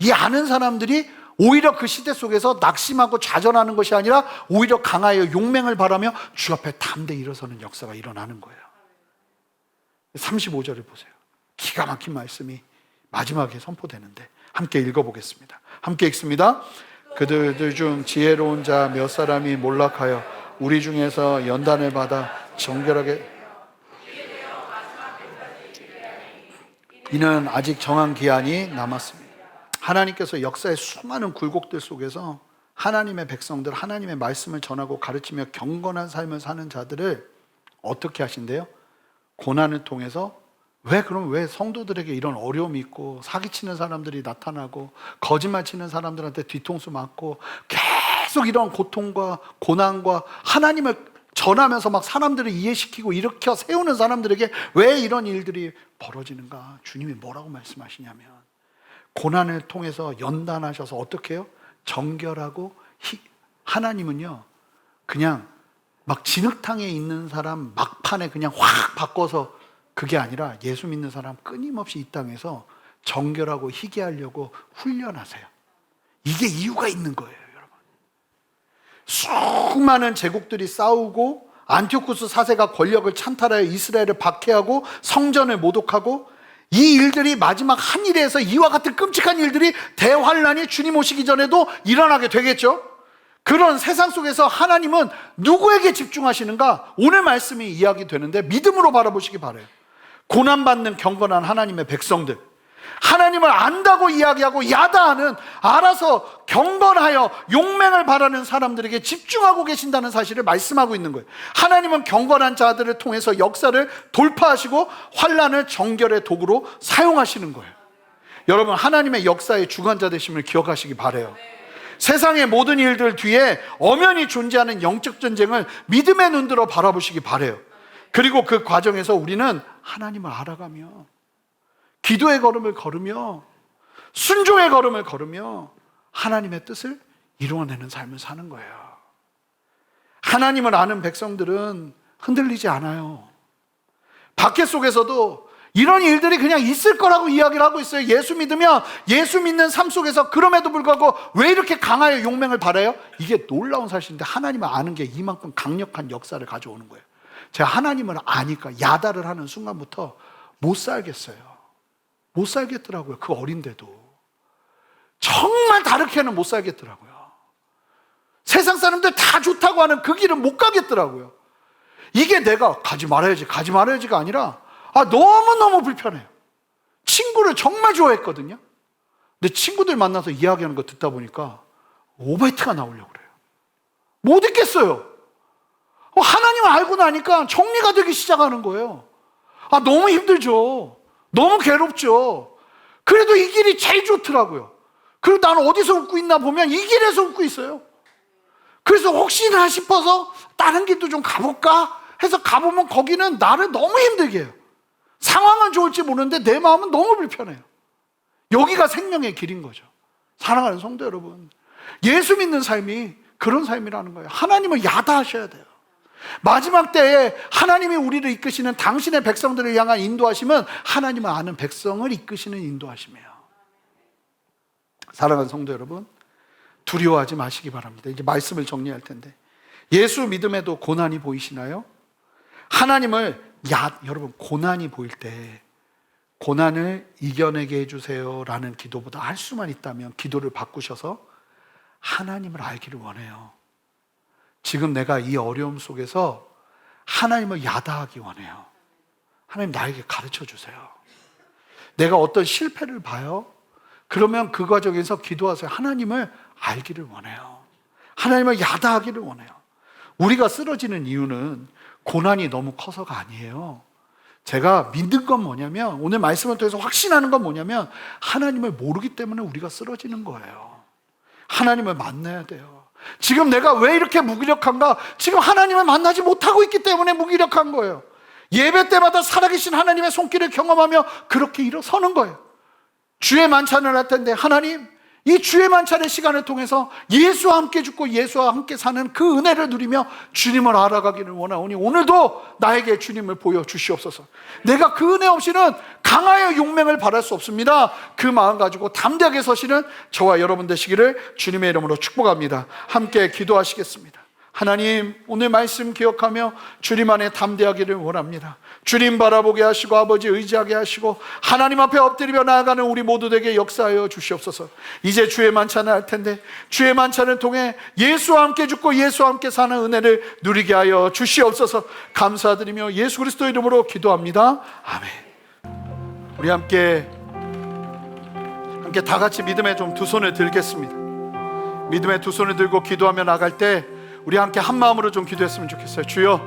Speaker 2: 이 아는 사람들이 오히려 그 시대 속에서 낙심하고 좌절하는 것이 아니라 오히려 강하여 용맹을 바라며 주 앞에 담대히 일어서는 역사가 일어나는 거예요. 35절을 보세요. 기가 막힌 말씀이 마지막에 선포되는데 함께 읽어보겠습니다. 함께 읽습니다. 그들 중 지혜로운 자 몇 사람이 몰락하여 우리 중에서 연단을 받아 정결하게, 이는 아직 정한 기한이 남았습니다. 하나님께서 역사의 수많은 굴곡들 속에서 하나님의 백성들, 하나님의 말씀을 전하고 가르치며 경건한 삶을 사는 자들을 어떻게 하신대요? 고난을 통해서. 왜 성도들에게 이런 어려움이 있고 사기치는 사람들이 나타나고 거짓말 치는 사람들한테 뒤통수 맞고 계속 이런 고통과 고난과 하나님을 전하면서 막 사람들을 이해시키고 일으켜 세우는 사람들에게 왜 이런 일들이 벌어지는가? 주님이 뭐라고 말씀하시냐면 고난을 통해서 연단하셔서 어떻게 해요? 정결하고 하나님은요 그냥 막 진흙탕에 있는 사람 막판에 그냥 확 바꿔서, 그게 아니라 예수 믿는 사람 끊임없이 이 땅에서 정결하고 희게 하려고 훈련하세요. 이게 이유가 있는 거예요, 여러분. 수많은 제국들이 싸우고 안티오쿠스 4세가 권력을 찬탈하여 이스라엘을 박해하고 성전을 모독하고, 이 일들이 마지막 한 일에서 이와 같은 끔찍한 일들이 대환란이 주님 오시기 전에도 일어나게 되겠죠. 그런 세상 속에서 하나님은 누구에게 집중하시는가? 오늘 말씀이 이야기되는데 믿음으로 바라보시기 바라요. 고난받는 경건한 하나님의 백성들, 하나님을 안다고 이야기하고 야다하는, 알아서 경건하여 용맹을 바라는 사람들에게 집중하고 계신다는 사실을 말씀하고 있는 거예요. 하나님은 경건한 자들을 통해서 역사를 돌파하시고 환란을 정결의 도구로 사용하시는 거예요. 여러분, 하나님의 역사의 주관자 되심을 기억하시기 바라요. 세상의 모든 일들 뒤에 엄연히 존재하는 영적 전쟁을 믿음의 눈으로 바라보시기 바라요. 그리고 그 과정에서 우리는 하나님을 알아가며 기도의 걸음을 걸으며 순종의 걸음을 걸으며 하나님의 뜻을 이루어내는 삶을 사는 거예요. 하나님을 아는 백성들은 흔들리지 않아요. 박해 속에서도 이런 일들이 그냥 있을 거라고 이야기를 하고 있어요. 예수 믿으면 예수 믿는 삶 속에서 그럼에도 불구하고 왜 이렇게 강하여 용맹을 바라요? 이게 놀라운 사실인데 하나님을 아는 게 이만큼 강력한 역사를 가져오는 거예요. 제가 하나님을 아니까 야다를 하는 순간부터 못 살겠어요. 못 살겠더라고요. 그 어린데도 정말 다르게는 못 살겠더라고요. 세상 사람들 다 좋다고 하는 그 길은 못 가겠더라고요. 이게 내가 가지 말아야지가 아니라 너무너무 불편해요. 친구를 정말 좋아했거든요. 근데 친구들 만나서 이야기하는 거 듣다 보니까 오바이트가 나오려고 그래요. 못 있겠어요. 하나님을 알고 나니까 정리가 되기 시작하는 거예요. 너무 힘들죠. 너무 괴롭죠. 그래도 이 길이 제일 좋더라고요. 그리고 나는 어디서 웃고 있나 보면 이 길에서 웃고 있어요. 그래서 혹시나 싶어서 다른 길도 좀 가볼까 해서 가보면 거기는 나를 너무 힘들게 해요. 상황은 좋을지 모르는데 내 마음은 너무 불편해요. 여기가 생명의 길인 거죠. 사랑하는 성도 여러분, 예수 믿는 삶이 그런 삶이라는 거예요. 하나님을 야다하셔야 돼요. 마지막 때에 하나님이 우리를 이끄시는 당신의 백성들을 향한 인도하심은 하나님을 아는 백성을 이끄시는 인도하심이에요. 사랑하는 성도 여러분, 두려워하지 마시기 바랍니다. 이제 말씀을 정리할 텐데, 예수 믿음에도 고난이 보이시나요? 하나님을 여러분, 고난이 보일 때 고난을 이겨내게 해주세요 라는 기도보다 할 수만 있다면 기도를 바꾸셔서 하나님을 알기를 원해요. 지금 내가 이 어려움 속에서 하나님을 야다하기 원해요. 하나님, 나에게 가르쳐 주세요. 내가 어떤 실패를 봐요? 그러면 그 과정에서 기도하세요. 하나님을 알기를 원해요. 하나님을 야다하기를 원해요. 우리가 쓰러지는 이유는 고난이 너무 커서가 아니에요. 제가 믿는 건 뭐냐면, 오늘 말씀을 통해서 확신하는 건 뭐냐면, 하나님을 모르기 때문에 우리가 쓰러지는 거예요. 하나님을 만나야 돼요. 지금 내가 왜 이렇게 무기력한가? 지금 하나님을 만나지 못하고 있기 때문에 무기력한 거예요. 예배 때마다 살아계신 하나님의 손길을 경험하며 그렇게 일어서는 거예요. 주의 만찬을 할 텐데, 하나님, 이 주의 만찬의 시간을 통해서 예수와 함께 죽고 예수와 함께 사는 그 은혜를 누리며 주님을 알아가기를 원하오니 오늘도 나에게 주님을 보여주시옵소서. 내가 그 은혜 없이는 강하여 용맹을 바랄 수 없습니다. 그 마음 가지고 담대하게 서시는 저와 여러분 되시기를 주님의 이름으로 축복합니다. 함께 기도하시겠습니다. 하나님, 오늘 말씀 기억하며 주님 안에 담대하기를 원합니다. 주님 바라보게 하시고 아버지 의지하게 하시고 하나님 앞에 엎드리며 나아가는 우리 모두에게 역사하여 주시옵소서. 이제 주의 만찬을 할 텐데 주의 만찬을 통해 예수와 함께 죽고 예수와 함께 사는 은혜를 누리게 하여 주시옵소서. 감사드리며 예수 그리스도 이름으로 기도합니다. 아멘. 우리 함께 다 같이 믿음의 좀 두 손을 들겠습니다. 믿음의 두 손을 들고 기도하며 나갈 때 우리 함께 한 마음으로 좀 기도했으면 좋겠어요. 주여,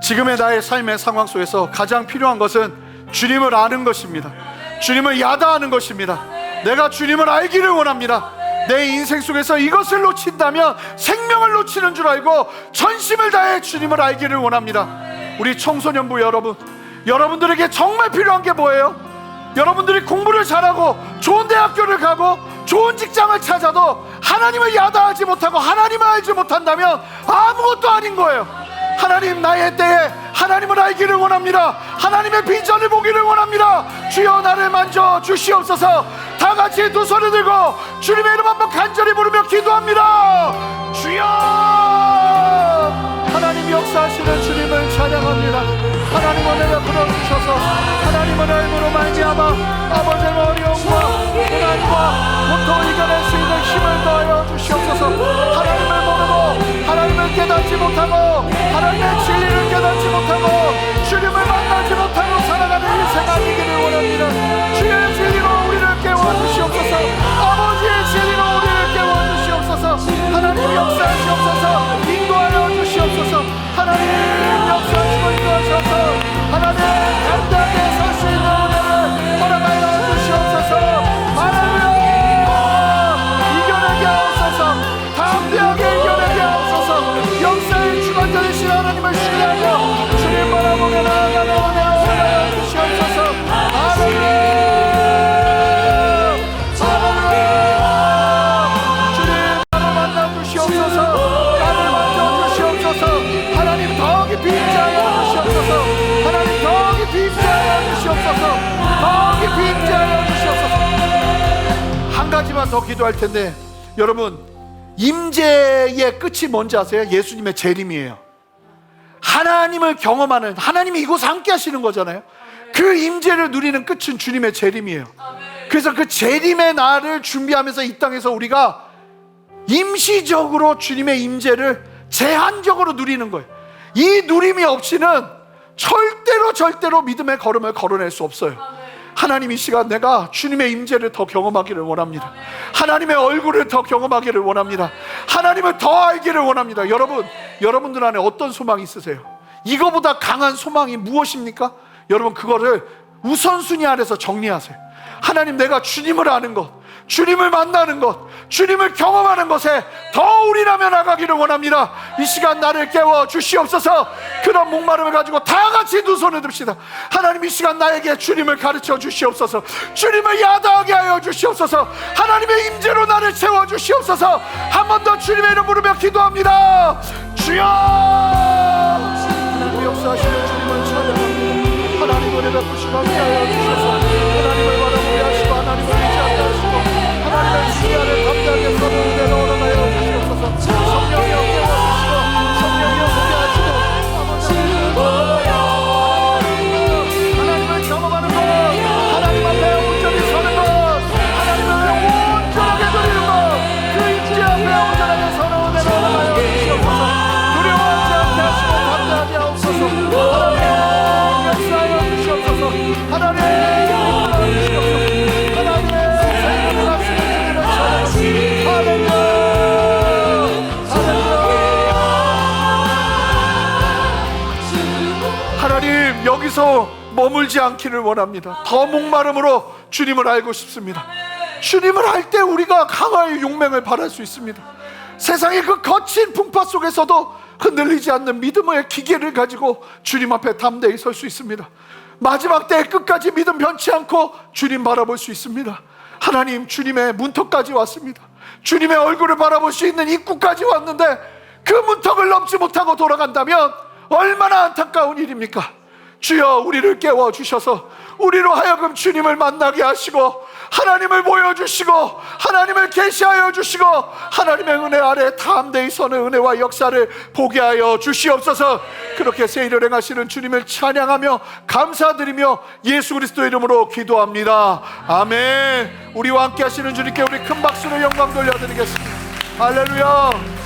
Speaker 2: 지금의 나의 삶의 상황 속에서 가장 필요한 것은 주님을 아는 것입니다. 주님을 야다하는 것입니다. 내가 주님을 알기를 원합니다. 내 인생 속에서 이것을 놓친다면 생명을 놓치는 줄 알고 전심을 다해 주님을 알기를 원합니다. 우리 청소년부 여러분, 여러분들에게 정말 필요한 게 뭐예요? 여러분들이 공부를 잘하고 좋은 대학교를 가고 좋은 직장을 찾아도 하나님을 야다하지 못하고 하나님을 알지 못한다면 아무것도 아닌 거예요. 하나님, 나의 때에 하나님을 알기를 원합니다. 하나님의 비전을 보기를 원합니다. 주여, 나를 만져 주시옵소서. 다 같이 두 손을 들고 주님의 이름 한번 간절히 부르며 기도합니다. 주여, 하나님 역사하시는 주님을 찬양합니다. 하나님 은혜가 불어주셔서 하나님은 얼굴로 말미암아 아버지의 어려움과 고난과 고통을 이겨낼 수 있는 힘을 더하여 주시옵소서. 하나님을 모르고 하나님을 깨닫지 못하고 하나님의 진리를 깨닫지 못하고 주님을 만나지 못하고 살아가는 인생 아니기를 원합니다. 주의 진리로 우리를 깨워주시옵소서. 아버지의 진리로 우리를 깨워주시옵소서. 하나님 역사하시옵소서. 인도하여 주시옵소서. 하나님 역사하시고 인도하셔서 하나님 담대하게 설 수 있는 은혜를 허락하여 주시옵소서. 할렐루야. 이겨내게 하옵소서. 담대하게 이겨내게 하옵소서. 역사의 주관자 되신 하나님을 신뢰하며 주님 바라보며 나아가는 은혜 허락하여 주시옵소서. 할렐루야. 할렐루야. 주님 나를 만나 주시옵소서. 나를 만져 주시옵소서. 하나님 더 깊이 임재하여 주시옵소서. 하나님 더 깊이 임재하여 주시옵소서. 더 깊이 임재하여 주시옵소서. 한 가지만 더 기도할 텐데, 여러분, 임재의 끝이 뭔지 아세요? 예수님의 재림이에요. 하나님을 경험하는, 하나님이 이곳에 함께 하시는 거잖아요. 그 임재를 누리는 끝은 주님의 재림이에요. 그래서 그 재림의 날을 준비하면서 이 땅에서 우리가 임시적으로 주님의 임재를 제한적으로 누리는 거예요. 이 누림이 없이는 절대로 믿음의 걸음을 걸어낼 수 없어요. 하나님, 이 시간 내가 주님의 임재를 더 경험하기를 원합니다. 하나님의 얼굴을 더 경험하기를 원합니다. 하나님을 더 알기를 원합니다. 여러분들 안에 어떤 소망이 있으세요? 이거보다 강한 소망이 무엇입니까? 여러분, 그거를 우선순위 안에서 정리하세요. 하나님, 내가 주님을 아는 것, 주님을 만나는 것, 주님을 경험하는 것에 더 올인하며 나가기를 원합니다. 이 시간 나를 깨워 주시옵소서. 그런 목마름을 가지고 다 같이 두 손을 듭시다. 하나님, 이 시간 나에게 주님을 가르쳐 주시옵소서. 주님을 야다하게 하여 주시옵소서. 하나님의 임재로 나를 채워 주시옵소서. 한 번 더 주님의 이름 부르며 기도합니다. 주여, 하나님 역사하시는 주님을 찬양합니다. 하나님 은혜 베푸시고 함께하여 주셔서 하나님을 바라보게 하시고 하나님을 의지하게 하시고 하나님의 신뢰를 담대하게 서는 은혜로 허락하여 주시옵소서. 성령이 함께 와주시고 성령이 함께 하시고 하나님을 경험하는 것, 하나님 앞에 온전히 서는 것, 하나님을 온전하게 드리는 것, 그 임재 앞에 온전하게 서는 은혜로 허락하여 주시옵소서. 두려워하지 않게 하시고 담대하게 하옵소서. 하나님 역사하여 주시옵소서. 하나님 역사하여 주시옵소서. 하나님, 여기서 머물지 않기를 원합니다. 더 목마름으로 주님을 알고 싶습니다. 주님을 알 때 우리가 강화의 용맹을 발할 수 있습니다. 세상의 그 거친 풍파 속에서도 흔들리지 않는 믿음의 기계를 가지고 주님 앞에 담대히 설 수 있습니다. 마지막 때에 끝까지 믿음 변치 않고 주님 바라볼 수 있습니다. 하나님, 주님의 문턱까지 왔습니다. 주님의 얼굴을 바라볼 수 있는 입구까지 왔는데 그 문턱을 넘지 못하고 돌아간다면 얼마나 안타까운 일입니까? 주여, 우리를 깨워주셔서 우리로 하여금 주님을 만나게 하시고 하나님을 보여주시고 하나님을 계시하여 주시고 하나님의 은혜 아래 담대히 서는 은혜와 역사를 보게 하여 주시옵소서. 그렇게 새 일을 행하시는 주님을 찬양하며 감사드리며 예수 그리스도 이름으로 기도합니다. 아멘. 우리와 함께 하시는 주님께 우리 큰 박수로 영광 돌려드리겠습니다. 할렐루야.